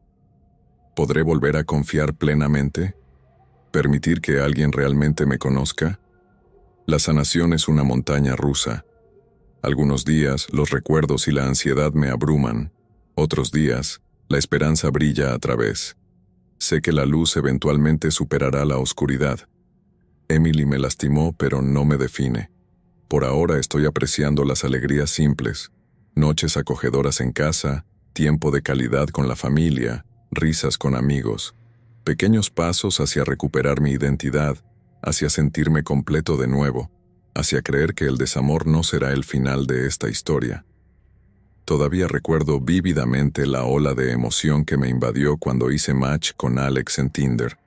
¿Podré volver a confiar plenamente? ¿Permitir que alguien realmente me conozca? La sanación es una montaña rusa. Algunos días, los recuerdos y la ansiedad me abruman. Otros días, la esperanza brilla a través. Sé que la luz eventualmente superará la oscuridad. Emily me lastimó, pero no me define. Por ahora estoy apreciando las alegrías simples, noches acogedoras en casa, tiempo de calidad con la familia, risas con amigos, pequeños pasos hacia recuperar mi identidad, hacia sentirme completo de nuevo, hacia creer que el desamor no será el final de esta historia. Todavía recuerdo vívidamente la ola de emoción que me invadió cuando hice match con Alex en Tinder.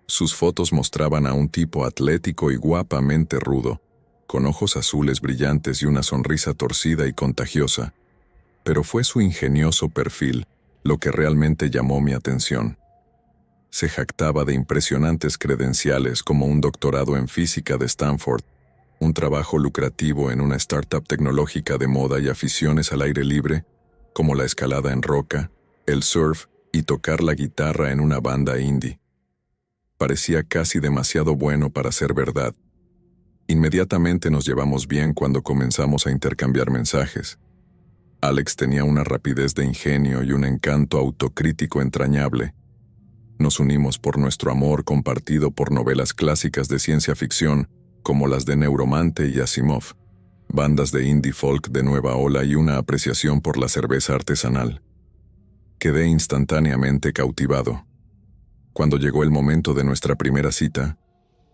Sus fotos mostraban a un tipo atlético y guapamente rudo, con ojos azules brillantes y una sonrisa torcida y contagiosa. Pero fue su ingenioso perfil lo que realmente llamó mi atención. Se jactaba de impresionantes credenciales como un doctorado en física de Stanford, un trabajo lucrativo en una startup tecnológica de moda y aficiones al aire libre, como la escalada en roca, el surf y tocar la guitarra en una banda indie. Parecía casi demasiado bueno para ser verdad. Inmediatamente nos llevamos bien cuando comenzamos a intercambiar mensajes. Alex tenía una rapidez de ingenio y un encanto autocrítico entrañable. Nos unimos por nuestro amor compartido por novelas clásicas de ciencia ficción como las de Neuromante y Asimov, bandas de indie folk de nueva ola y una apreciación por la cerveza artesanal. Quedé instantáneamente cautivado. Cuando llegó el momento de nuestra primera cita,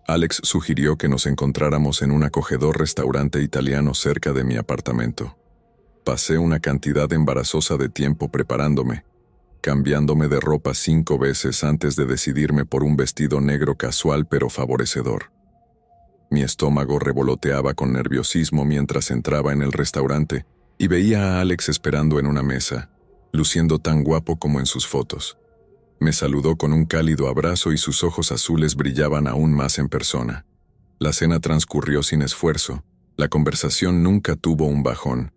Alex sugirió que nos encontráramos en un acogedor restaurante italiano cerca de mi apartamento. Pasé una cantidad embarazosa de tiempo preparándome, cambiándome de ropa 5 veces antes de decidirme por un vestido negro casual pero favorecedor. Mi estómago revoloteaba con nerviosismo mientras entraba en el restaurante y veía a Alex esperando en una mesa, luciendo tan guapo como en sus fotos. Me saludó con un cálido abrazo y sus ojos azules brillaban aún más en persona. La cena transcurrió sin esfuerzo, la conversación nunca tuvo un bajón.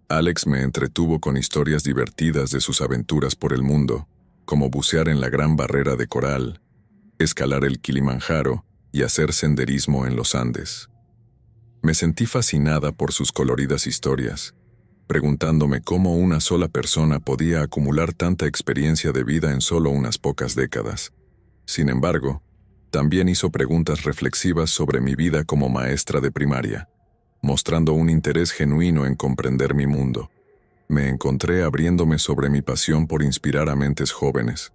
Alex me entretuvo con historias divertidas de sus aventuras por el mundo, como bucear en la Gran Barrera de Coral, escalar el Kilimanjaro y hacer senderismo en los Andes. Me sentí fascinada por sus coloridas historias, preguntándome cómo una sola persona podía acumular tanta experiencia de vida en solo unas pocas décadas. Sin embargo, también hizo preguntas reflexivas sobre mi vida como maestra de primaria, mostrando un interés genuino en comprender mi mundo. Me encontré abriéndome sobre mi pasión por inspirar a mentes jóvenes.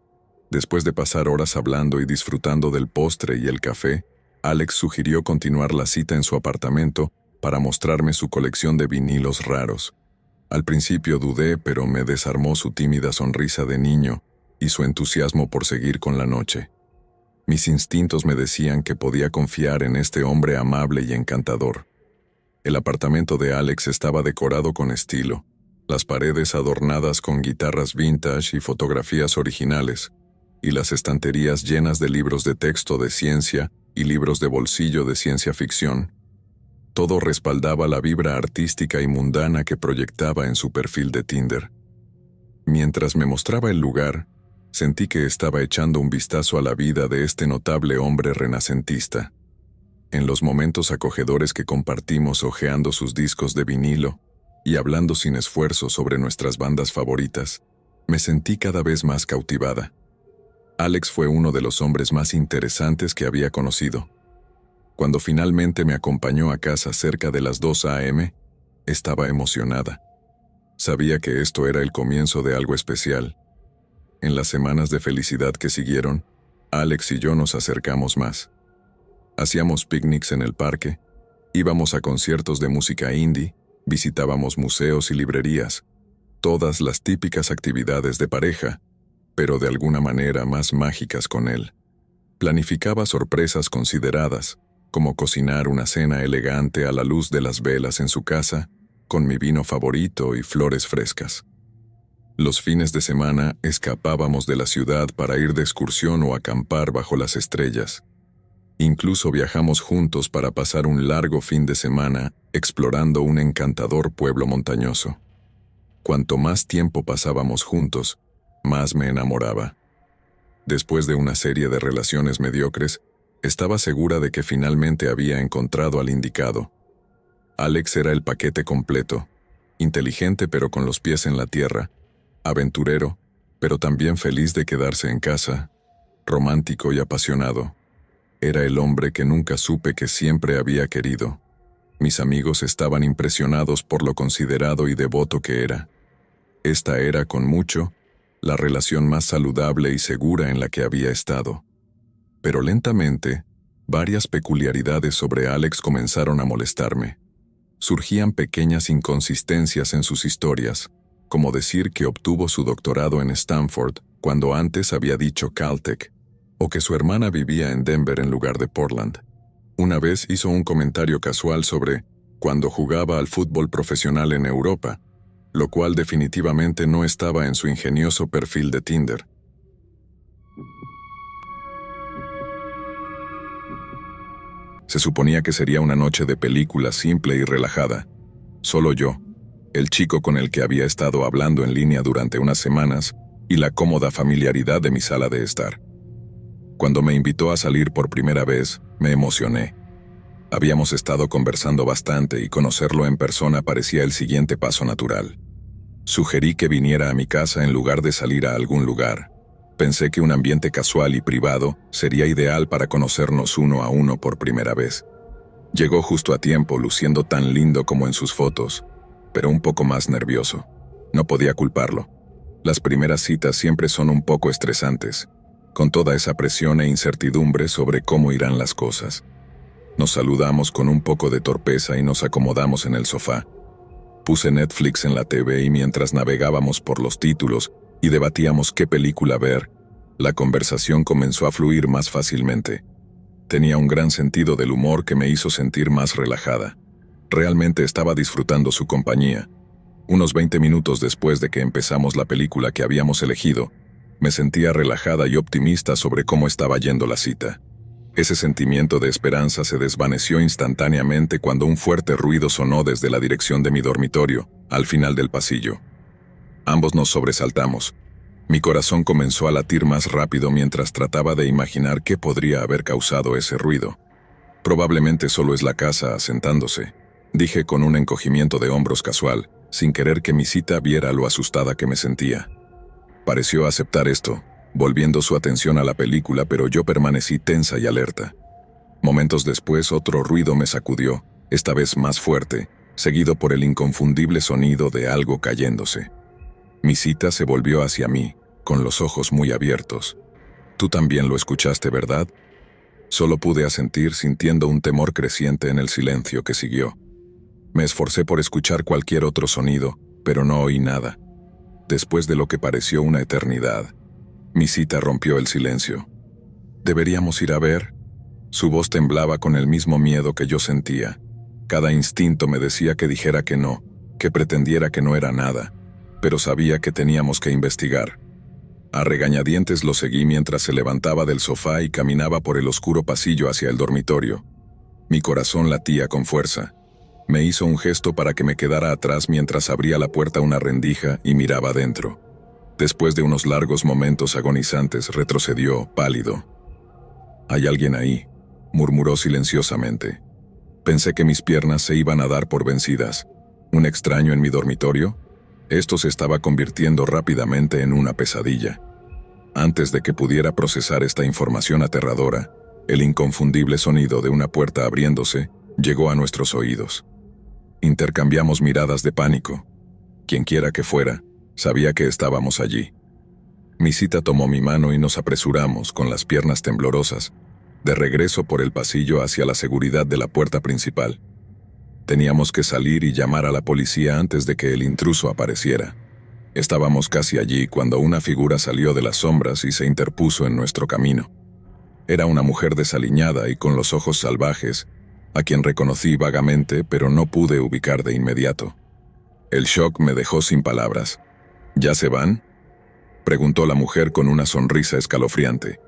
Después de pasar horas hablando y disfrutando del postre y el café, Alex sugirió continuar la cita en su apartamento para mostrarme su colección de vinilos raros. Al principio dudé, pero me desarmó su tímida sonrisa de niño y su entusiasmo por seguir con la noche. Mis instintos me decían que podía confiar en este hombre amable y encantador. El apartamento de Alex estaba decorado con estilo, las paredes adornadas con guitarras vintage y fotografías originales, y las estanterías llenas de libros de texto de ciencia y libros de bolsillo de ciencia ficción. Todo respaldaba la vibra artística y mundana que proyectaba en su perfil de Tinder. Mientras me mostraba el lugar, sentí que estaba echando un vistazo a la vida de este notable hombre renacentista. En los momentos acogedores que compartimos hojeando sus discos de vinilo y hablando sin esfuerzo sobre nuestras bandas favoritas, me sentí cada vez más cautivada. Alex fue uno de los hombres más interesantes que había conocido. Cuando finalmente me acompañó a casa cerca de las 2 a.m., estaba emocionada. Sabía que esto era el comienzo de algo especial. En las semanas de felicidad que siguieron, Alex y yo nos acercamos más. Hacíamos picnics en el parque, íbamos a conciertos de música indie, visitábamos museos y librerías, todas las típicas actividades de pareja, pero de alguna manera más mágicas con él. Planificaba sorpresas consideradas, como cocinar una cena elegante a la luz de las velas en su casa, con mi vino favorito y flores frescas. Los fines de semana escapábamos de la ciudad para ir de excursión o acampar bajo las estrellas. Incluso viajamos juntos para pasar un largo fin de semana explorando un encantador pueblo montañoso. Cuanto más tiempo pasábamos juntos, más me enamoraba. Después de una serie de relaciones mediocres, estaba segura de que finalmente había encontrado al indicado. Alex era el paquete completo, inteligente pero con los pies en la tierra, aventurero, pero también feliz de quedarse en casa, romántico y apasionado. Era el hombre que nunca supe que siempre había querido. Mis amigos estaban impresionados por lo considerado y devoto que era. Esta era, con mucho, la relación más saludable y segura en la que había estado. Pero lentamente, varias peculiaridades sobre Alex comenzaron a molestarme. Surgían pequeñas inconsistencias en sus historias, como decir que obtuvo su doctorado en Stanford cuando antes había dicho Caltech, o que su hermana vivía en Denver en lugar de Portland. Una vez hizo un comentario casual sobre cuando jugaba al fútbol profesional en Europa, lo cual definitivamente no estaba en su ingenioso perfil de Tinder. Se suponía que sería una noche de película simple y relajada. Solo yo, el chico con el que había estado hablando en línea durante unas semanas, y la cómoda familiaridad de mi sala de estar. Cuando me invitó a salir por primera vez, me emocioné. Habíamos estado conversando bastante y conocerlo en persona parecía el siguiente paso natural. Sugerí que viniera a mi casa en lugar de salir a algún lugar. Pensé que un ambiente casual y privado sería ideal para conocernos uno a uno por primera vez. Llegó justo a tiempo, luciendo tan lindo como en sus fotos, pero un poco más nervioso. No podía culparlo. Las primeras citas siempre son un poco estresantes, con toda esa presión e incertidumbre sobre cómo irán las cosas. Nos saludamos con un poco de torpeza y nos acomodamos en el sofá. Puse Netflix en la TV y mientras navegábamos por los títulos y debatíamos qué película ver, la conversación comenzó a fluir más fácilmente. Tenía un gran sentido del humor que me hizo sentir más relajada. Realmente estaba disfrutando su compañía. Unos 20 minutos después de que empezamos la película que habíamos elegido, me sentía relajada y optimista sobre cómo estaba yendo la cita. Ese sentimiento de esperanza se desvaneció instantáneamente cuando un fuerte ruido sonó desde la dirección de mi dormitorio, al final del pasillo. Ambos nos sobresaltamos. Mi corazón comenzó a latir más rápido mientras trataba de imaginar qué podría haber causado ese ruido. Probablemente solo es la casa asentándose, dije con un encogimiento de hombros casual, sin querer que mi cita viera lo asustada que me sentía. Pareció aceptar esto, volviendo su atención a la película, pero yo permanecí tensa y alerta. Momentos después otro ruido me sacudió, esta vez más fuerte, seguido por el inconfundible sonido de algo cayéndose. Mi cita se volvió hacia mí, con los ojos muy abiertos. «Tú también lo escuchaste, ¿verdad?». Solo pude asentir sintiendo un temor creciente en el silencio que siguió. Me esforcé por escuchar cualquier otro sonido, pero no oí nada. Después de lo que pareció una eternidad, mi cita rompió el silencio. «¿Deberíamos ir a ver?». Su voz temblaba con el mismo miedo que yo sentía. Cada instinto me decía que dijera que no, que pretendiera que no era nada, pero sabía que teníamos que investigar. A regañadientes lo seguí mientras se levantaba del sofá y caminaba por el oscuro pasillo hacia el dormitorio. Mi corazón latía con fuerza. Me hizo un gesto para que me quedara atrás mientras abría la puerta una rendija y miraba dentro. Después de unos largos momentos agonizantes, retrocedió, pálido. «Hay alguien ahí», murmuró silenciosamente. Pensé que mis piernas se iban a dar por vencidas. ¿Un extraño en mi dormitorio? Esto se estaba convirtiendo rápidamente en una pesadilla. Antes de que pudiera procesar esta información aterradora, el inconfundible sonido de una puerta abriéndose llegó a nuestros oídos. Intercambiamos miradas de pánico. Quienquiera que fuera, sabía que estábamos allí. Mi cita tomó mi mano y nos apresuramos, con las piernas temblorosas, de regreso por el pasillo hacia la seguridad de la puerta principal. Teníamos que salir y llamar a la policía antes de que el intruso apareciera. Estábamos casi allí cuando una figura salió de las sombras y se interpuso en nuestro camino. Era una mujer desaliñada y con los ojos salvajes, a quien reconocí vagamente, pero no pude ubicar de inmediato. El shock me dejó sin palabras. «¿Ya se van?», preguntó la mujer con una sonrisa escalofriante.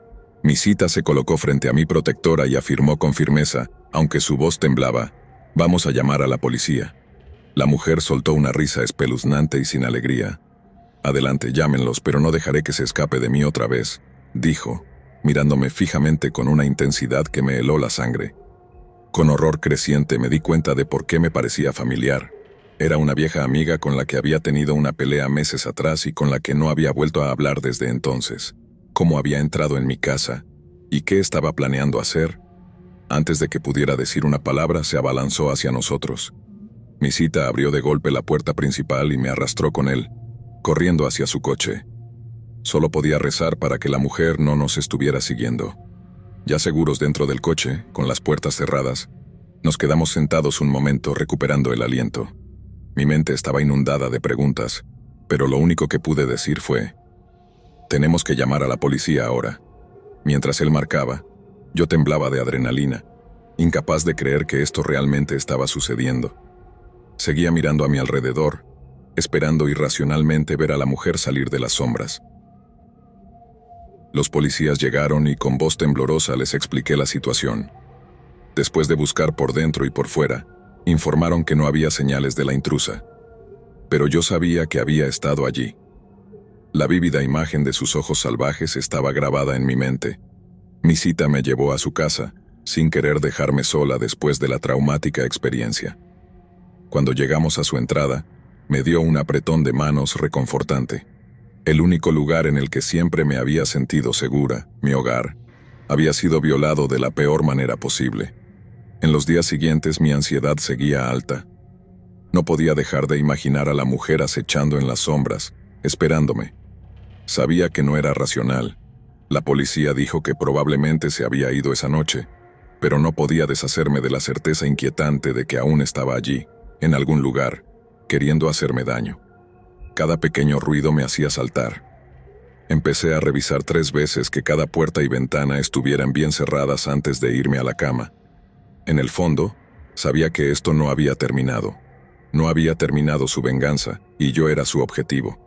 Mi cita se colocó frente a mi protectora y afirmó con firmeza, aunque su voz temblaba: «Vamos a llamar a la policía». La mujer soltó una risa espeluznante y sin alegría. «Adelante, llámenlos, pero no dejaré que se escape de mí otra vez», dijo, mirándome fijamente con una intensidad que me heló la sangre. Con horror creciente me di cuenta de por qué me parecía familiar. Era una vieja amiga con la que había tenido una pelea meses atrás y con la que no había vuelto a hablar desde entonces. ¿Cómo había entrado en mi casa? ¿Y qué estaba planeando hacer? Antes de que pudiera decir una palabra, se abalanzó hacia nosotros. Mi cita abrió de golpe la puerta principal y me arrastró con él, corriendo hacia su coche. Solo podía rezar para que la mujer no nos estuviera siguiendo. Ya seguros dentro del coche, con las puertas cerradas, nos quedamos sentados un momento recuperando el aliento. Mi mente estaba inundada de preguntas, pero lo único que pude decir fue: «Tenemos que llamar a la policía ahora». Mientras él marcaba, yo temblaba de adrenalina, incapaz de creer que esto realmente estaba sucediendo. Seguía mirando a mi alrededor, esperando irracionalmente ver a la mujer salir de las sombras. Los policías llegaron y con voz temblorosa les expliqué la situación. Después de buscar por dentro y por fuera, informaron que no había señales de la intrusa. Pero yo sabía que había estado allí. La vívida imagen de sus ojos salvajes estaba grabada en mi mente. Mi cita me llevó a su casa, sin querer dejarme sola después de la traumática experiencia. Cuando llegamos a su entrada, me dio un apretón de manos reconfortante. El único lugar en el que siempre me había sentido segura, mi hogar, había sido violado de la peor manera posible. En los días siguientes mi ansiedad seguía alta. No podía dejar de imaginar a la mujer acechando en las sombras, esperándome. Sabía que no era racional. La policía dijo que probablemente se había ido esa noche, pero no podía deshacerme de la certeza inquietante de que aún estaba allí, en algún lugar, queriendo hacerme daño. Cada pequeño ruido me hacía saltar. Empecé a revisar 3 veces que cada puerta y ventana estuvieran bien cerradas antes de irme a la cama. En el fondo, sabía que esto no había terminado. No había terminado su venganza, y yo era su objetivo.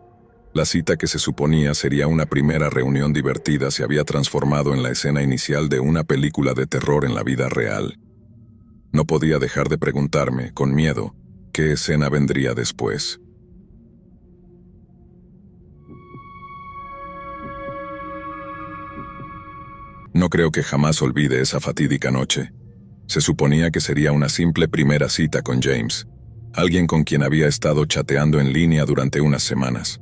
La cita que se suponía sería una primera reunión divertida se había transformado en la escena inicial de una película de terror en la vida real. No podía dejar de preguntarme, con miedo, qué escena vendría después. No creo que jamás olvide esa fatídica noche. Se suponía que sería una simple primera cita con James, alguien con quien había estado chateando en línea durante unas semanas.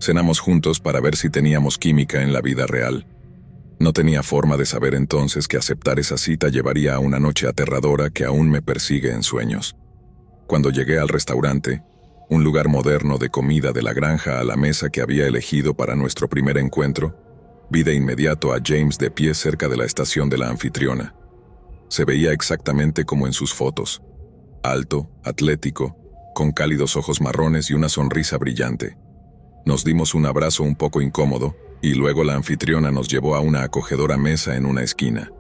Cenamos juntos para ver si teníamos química en la vida real. No tenía forma de saber entonces que aceptar esa cita llevaría a una noche aterradora que aún me persigue en sueños. Cuando llegué al restaurante, un lugar moderno de comida de la granja a la mesa que había elegido para nuestro primer encuentro, vi de inmediato a James de pie cerca de la estación de la anfitriona. Se veía exactamente como en sus fotos. Alto, atlético, con cálidos ojos marrones y una sonrisa brillante. Nos dimos un abrazo un poco incómodo, y luego la anfitriona nos llevó a una acogedora mesa en una esquina.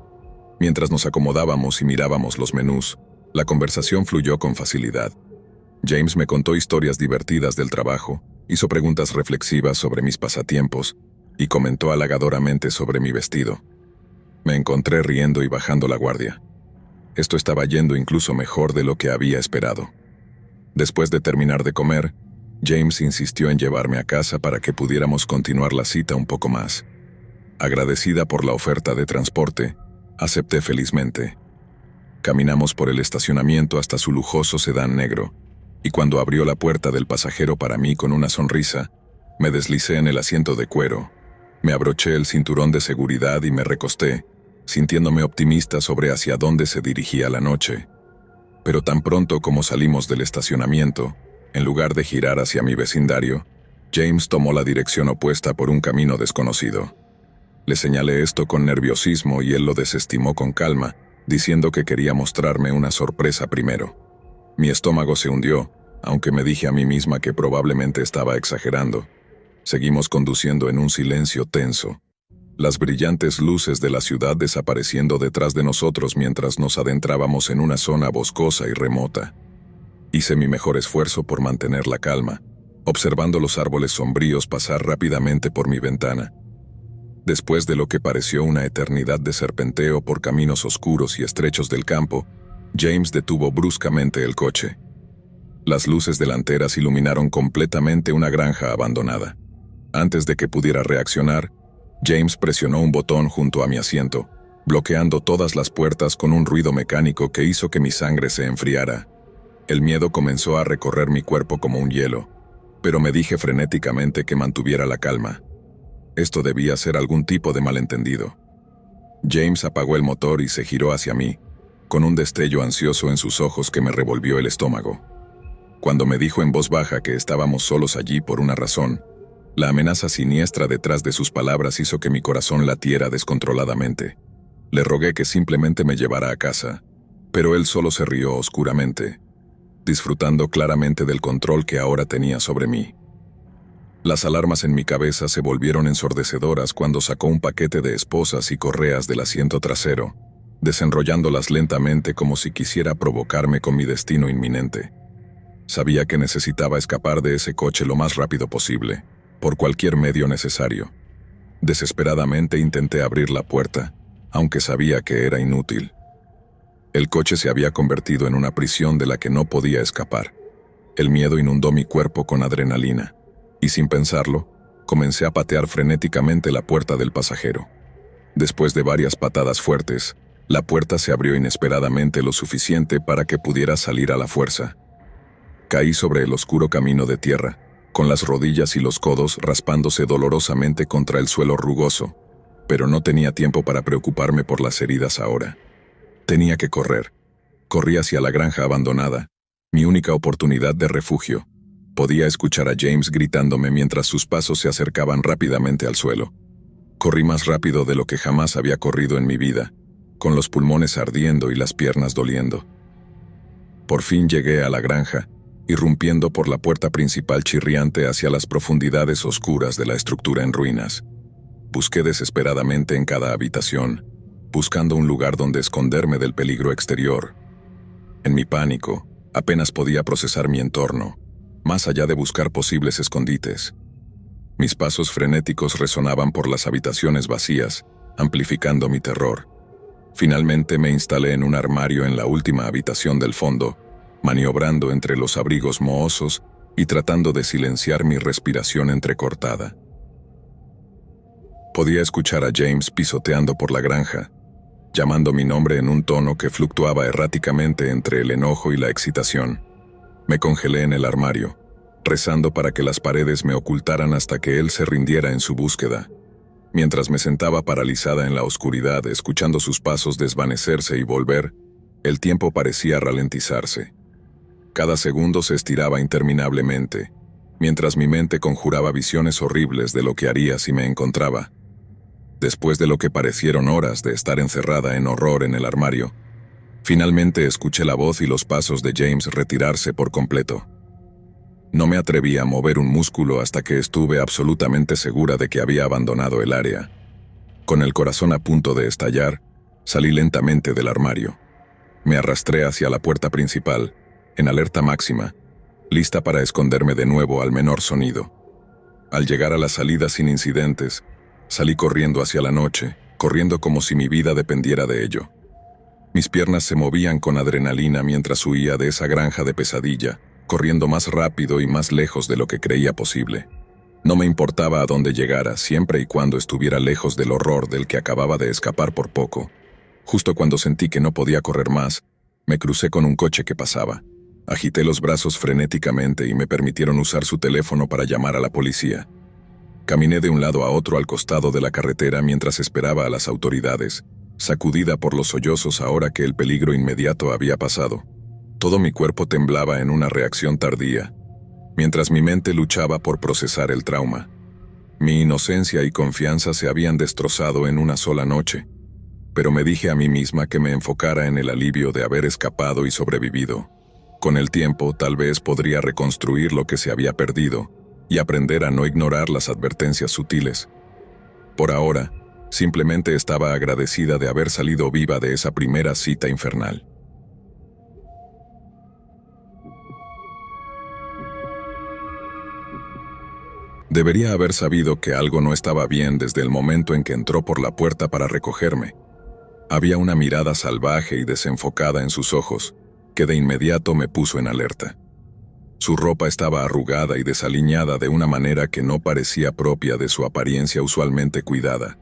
Mientras nos acomodábamos y mirábamos los menús, la conversación fluyó con facilidad. James me contó historias divertidas del trabajo, hizo preguntas reflexivas sobre mis pasatiempos, y comentó halagadoramente sobre mi vestido. Me encontré riendo y bajando la guardia. Esto estaba yendo incluso mejor de lo que había esperado. Después de terminar de comer, James insistió en llevarme a casa para que pudiéramos continuar la cita un poco más. Agradecida por la oferta de transporte, acepté felizmente. Caminamos por el estacionamiento hasta su lujoso sedán negro, y cuando abrió la puerta del pasajero para mí con una sonrisa, me deslicé en el asiento de cuero. Me abroché el cinturón de seguridad y me recosté, sintiéndome optimista sobre hacia dónde se dirigía la noche. Pero tan pronto como salimos del estacionamiento, en lugar de girar hacia mi vecindario, James tomó la dirección opuesta por un camino desconocido. Le señalé esto con nerviosismo y él lo desestimó con calma, diciendo que quería mostrarme una sorpresa primero. Mi estómago se hundió, aunque me dije a mí misma que probablemente estaba exagerando. Seguimos conduciendo en un silencio tenso. Las brillantes luces de la ciudad desapareciendo detrás de nosotros mientras nos adentrábamos en una zona boscosa y remota. Hice mi mejor esfuerzo por mantener la calma, observando los árboles sombríos pasar rápidamente por mi ventana. Después de lo que pareció una eternidad de serpenteo por caminos oscuros y estrechos del campo, James detuvo bruscamente el coche. Las luces delanteras iluminaron completamente una granja abandonada. Antes de que pudiera reaccionar, James presionó un botón junto a mi asiento, bloqueando todas las puertas con un ruido mecánico que hizo que mi sangre se enfriara. El miedo comenzó a recorrer mi cuerpo como un hielo, pero me dije frenéticamente que mantuviera la calma. Esto debía ser algún tipo de malentendido. James apagó el motor y se giró hacia mí, con un destello ansioso en sus ojos que me revolvió el estómago. Cuando me dijo en voz baja que estábamos solos allí por una razón, la amenaza siniestra detrás de sus palabras hizo que mi corazón latiera descontroladamente. Le rogué que simplemente me llevara a casa, pero él solo se rió oscuramente, disfrutando claramente del control que ahora tenía sobre mí. Las alarmas en mi cabeza se volvieron ensordecedoras cuando sacó un paquete de esposas y correas del asiento trasero, desenrollándolas lentamente como si quisiera provocarme con mi destino inminente. Sabía que necesitaba escapar de ese coche lo más rápido posible, por cualquier medio necesario. Desesperadamente intenté abrir la puerta, aunque sabía que era inútil. El coche se había convertido en una prisión de la que no podía escapar. El miedo inundó mi cuerpo con adrenalina, y sin pensarlo, comencé a patear frenéticamente la puerta del pasajero. Después de varias patadas fuertes, la puerta se abrió inesperadamente lo suficiente para que pudiera salir a la fuerza. Caí sobre el oscuro camino de tierra, con las rodillas y los codos raspándose dolorosamente contra el suelo rugoso, pero no tenía tiempo para preocuparme por las heridas ahora. Tenía que correr. Corrí hacia la granja abandonada, mi única oportunidad de refugio. Podía escuchar a James gritándome mientras sus pasos se acercaban rápidamente al suelo. Corrí más rápido de lo que jamás había corrido en mi vida, con los pulmones ardiendo y las piernas doliendo. Por fin llegué a la granja, irrumpiendo por la puerta principal chirriante hacia las profundidades oscuras de la estructura en ruinas. Busqué desesperadamente en cada habitación, buscando un lugar donde esconderme del peligro exterior. En mi pánico, apenas podía procesar mi entorno, más allá de buscar posibles escondites. Mis pasos frenéticos resonaban por las habitaciones vacías, amplificando mi terror. Finalmente me instalé en un armario en la última habitación del fondo, maniobrando entre los abrigos mohosos y tratando de silenciar mi respiración entrecortada. Podía escuchar a James pisoteando por la granja, llamando mi nombre en un tono que fluctuaba erráticamente entre el enojo y la excitación. Me congelé en el armario, rezando para que las paredes me ocultaran hasta que él se rindiera en su búsqueda. Mientras me sentaba paralizada en la oscuridad, escuchando sus pasos desvanecerse y volver, el tiempo parecía ralentizarse. Cada segundo se estiraba interminablemente, mientras mi mente conjuraba visiones horribles de lo que haría si me encontraba. Después de lo que parecieron horas de estar encerrada en horror en el armario, finalmente escuché la voz y los pasos de James retirarse por completo. No me atreví a mover un músculo hasta que estuve absolutamente segura de que había abandonado el área. Con el corazón a punto de estallar, salí lentamente del armario. Me arrastré hacia la puerta principal, en alerta máxima, lista para esconderme de nuevo al menor sonido. Al llegar a la salida sin incidentes, salí corriendo hacia la noche, corriendo como si mi vida dependiera de ello. Mis piernas se movían con adrenalina mientras huía de esa granja de pesadilla, corriendo más rápido y más lejos de lo que creía posible. No me importaba a dónde llegara, siempre y cuando estuviera lejos del horror del que acababa de escapar por poco. Justo cuando sentí que no podía correr más, me crucé con un coche que pasaba. Agité los brazos frenéticamente y me permitieron usar su teléfono para llamar a la policía. Caminé de un lado a otro al costado de la carretera mientras esperaba a las autoridades, sacudida por los sollozos ahora que el peligro inmediato había pasado. Todo mi cuerpo temblaba en una reacción tardía, mientras mi mente luchaba por procesar el trauma. Mi inocencia y confianza se habían destrozado en una sola noche, pero me dije a mí misma que me enfocara en el alivio de haber escapado y sobrevivido. Con el tiempo, tal vez podría reconstruir lo que se había perdido y aprender a no ignorar las advertencias sutiles. Por ahora, simplemente estaba agradecida de haber salido viva de esa primera cita infernal. Debería haber sabido que algo no estaba bien desde el momento en que entró por la puerta para recogerme. Había una mirada salvaje y desenfocada en sus ojos, que de inmediato me puso en alerta. Su ropa estaba arrugada y desaliñada de una manera que no parecía propia de su apariencia usualmente cuidada.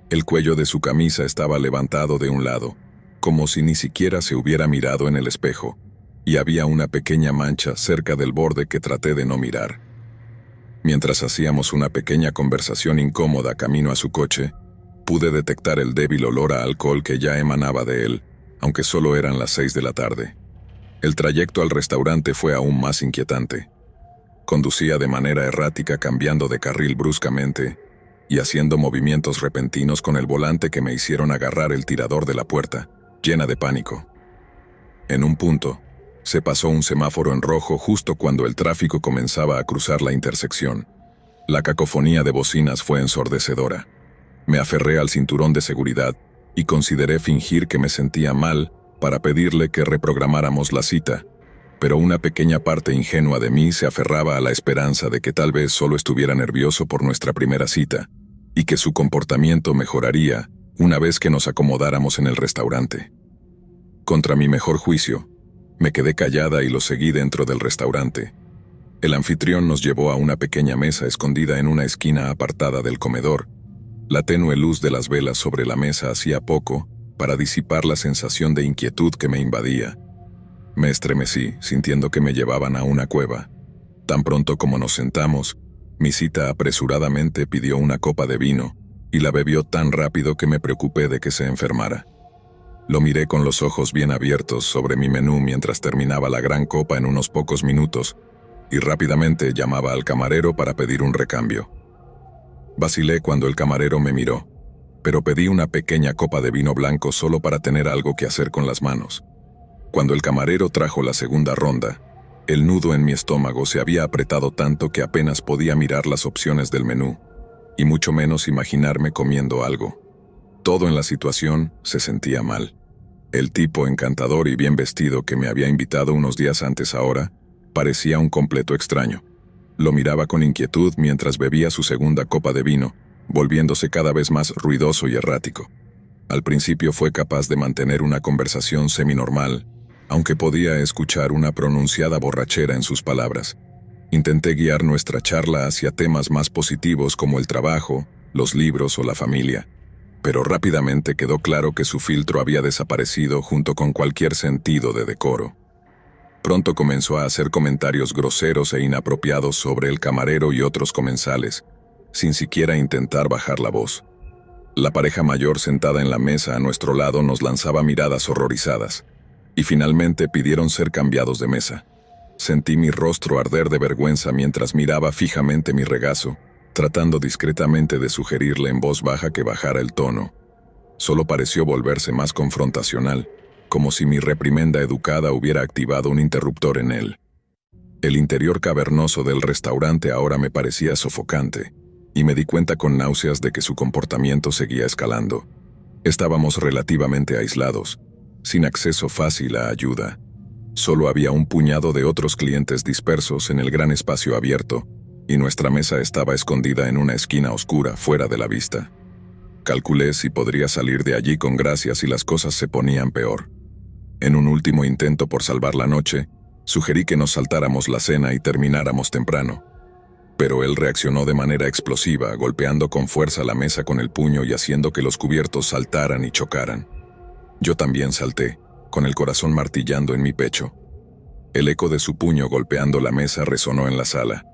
El cuello de su camisa estaba levantado de un lado, como si ni siquiera se hubiera mirado en el espejo, y había una pequeña mancha cerca del borde que traté de no mirar. Mientras hacíamos una pequeña conversación incómoda camino a su coche, pude detectar el débil olor a alcohol que ya emanaba de él, aunque solo eran las 6 de la tarde. El trayecto al restaurante fue aún más inquietante. Conducía de manera errática, cambiando de carril bruscamente y haciendo movimientos repentinos con el volante que me hicieron agarrar el tirador de la puerta, llena de pánico. En un punto, se pasó un semáforo en rojo justo cuando el tráfico comenzaba a cruzar la intersección. La cacofonía de bocinas fue ensordecedora. Me aferré al cinturón de seguridad y consideré fingir que me sentía mal para pedirle que reprogramáramos la cita, pero una pequeña parte ingenua de mí se aferraba a la esperanza de que tal vez solo estuviera nervioso por nuestra primera cita, y que su comportamiento mejoraría una vez que nos acomodáramos en el restaurante. Contra mi mejor juicio, me quedé callada y lo seguí dentro del restaurante. El anfitrión nos llevó a una pequeña mesa escondida en una esquina apartada del comedor. La tenue luz de las velas sobre la mesa hacía poco para disipar la sensación de inquietud que me invadía. Me estremecí, sintiendo que me llevaban a una cueva. Tan pronto como nos sentamos, mi cita apresuradamente pidió una copa de vino, y la bebió tan rápido que me preocupé de que se enfermara. Lo miré con los ojos bien abiertos sobre mi menú mientras terminaba la gran copa en unos pocos minutos, y rápidamente llamaba al camarero para pedir un recambio. Vacilé cuando el camarero me miró, pero pedí una pequeña copa de vino blanco solo para tener algo que hacer con las manos. Cuando el camarero trajo la segunda ronda, el nudo en mi estómago se había apretado tanto que apenas podía mirar las opciones del menú, y mucho menos imaginarme comiendo algo. Todo en la situación se sentía mal. El tipo encantador y bien vestido que me había invitado unos días antes ahora parecía un completo extraño. Lo miraba con inquietud mientras bebía su segunda copa de vino, volviéndose cada vez más ruidoso y errático. Al principio fue capaz de mantener una conversación seminormal, aunque podía escuchar una pronunciada borrachera en sus palabras. Intenté guiar nuestra charla hacia temas más positivos como el trabajo, los libros o la familia, pero rápidamente quedó claro que su filtro había desaparecido junto con cualquier sentido de decoro. Pronto comenzó a hacer comentarios groseros e inapropiados sobre el camarero y otros comensales, sin siquiera intentar bajar la voz. La pareja mayor sentada en la mesa a nuestro lado nos lanzaba miradas horrorizadas, y finalmente pidieron ser cambiados de mesa. Sentí mi rostro arder de vergüenza mientras miraba fijamente mi regazo, tratando discretamente de sugerirle en voz baja que bajara el tono. Solo pareció volverse más confrontacional, como si mi reprimenda educada hubiera activado un interruptor en él. El interior cavernoso del restaurante ahora me parecía sofocante, y me di cuenta con náuseas de que su comportamiento seguía escalando. Estábamos relativamente aislados, sin acceso fácil a ayuda. Solo había un puñado de otros clientes dispersos en el gran espacio abierto, y nuestra mesa estaba escondida en una esquina oscura fuera de la vista. Calculé si podría salir de allí con gracia si las cosas se ponían peor. En un último intento por salvar la noche, sugerí que nos saltáramos la cena y termináramos temprano. Pero él reaccionó de manera explosiva, golpeando con fuerza la mesa con el puño y haciendo que los cubiertos saltaran y chocaran. Yo también salté, con el corazón martillando en mi pecho. El eco de su puño golpeando la mesa resonó en la sala.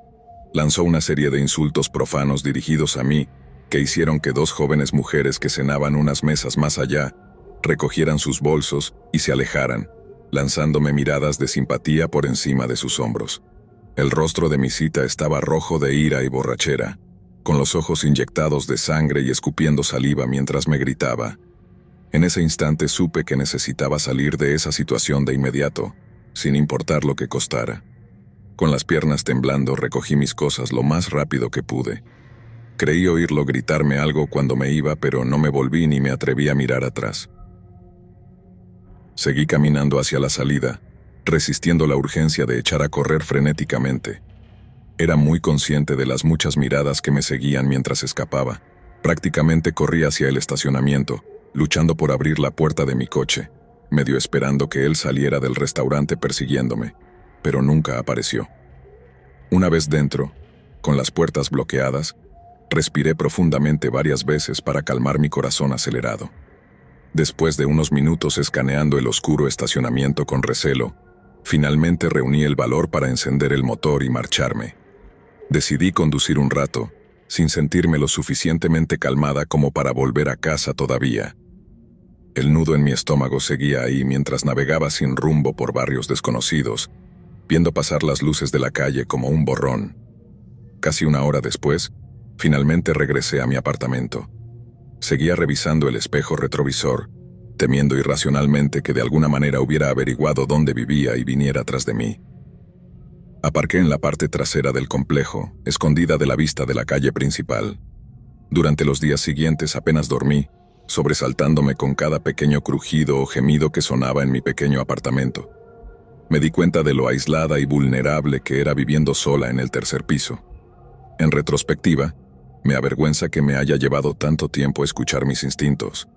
Lanzó una serie de insultos profanos dirigidos a mí, que hicieron que dos jóvenes mujeres que cenaban unas mesas más allá, recogieran sus bolsos y se alejaran, lanzándome miradas de simpatía por encima de sus hombros. El rostro de mi cita estaba rojo de ira y borrachera, con los ojos inyectados de sangre y escupiendo saliva mientras me gritaba. En ese instante supe que necesitaba salir de esa situación de inmediato, sin importar lo que costara. Con las piernas temblando recogí mis cosas lo más rápido que pude. Creí oírlo gritarme algo cuando me iba, pero no me volví ni me atreví a mirar atrás. Seguí caminando hacia la salida, resistiendo la urgencia de echar a correr frenéticamente. Era muy consciente de las muchas miradas que me seguían mientras escapaba. Prácticamente corrí hacia el estacionamiento, luchando por abrir la puerta de mi coche, medio esperando que él saliera del restaurante persiguiéndome, pero nunca apareció. Una vez dentro, con las puertas bloqueadas, respiré profundamente varias veces para calmar mi corazón acelerado. Después de unos minutos escaneando el oscuro estacionamiento con recelo, finalmente reuní el valor para encender el motor y marcharme. Decidí conducir un rato, sin sentirme lo suficientemente calmada como para volver a casa todavía. El nudo en mi estómago seguía ahí mientras navegaba sin rumbo por barrios desconocidos, viendo pasar las luces de la calle como un borrón. Casi una hora después, finalmente regresé a mi apartamento. Seguía revisando el espejo retrovisor, temiendo irracionalmente que de alguna manera hubiera averiguado dónde vivía y viniera tras de mí. Aparqué en la parte trasera del complejo, escondida de la vista de la calle principal. Durante los días siguientes apenas dormí, sobresaltándome con cada pequeño crujido o gemido que sonaba en mi pequeño apartamento. Me di cuenta de lo aislada y vulnerable que era viviendo sola en el tercer piso. En retrospectiva, me avergüenza que me haya llevado tanto tiempo escuchar mis instintos.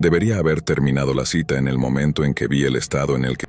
Debería haber terminado la cita en el momento en que vi el estado en el que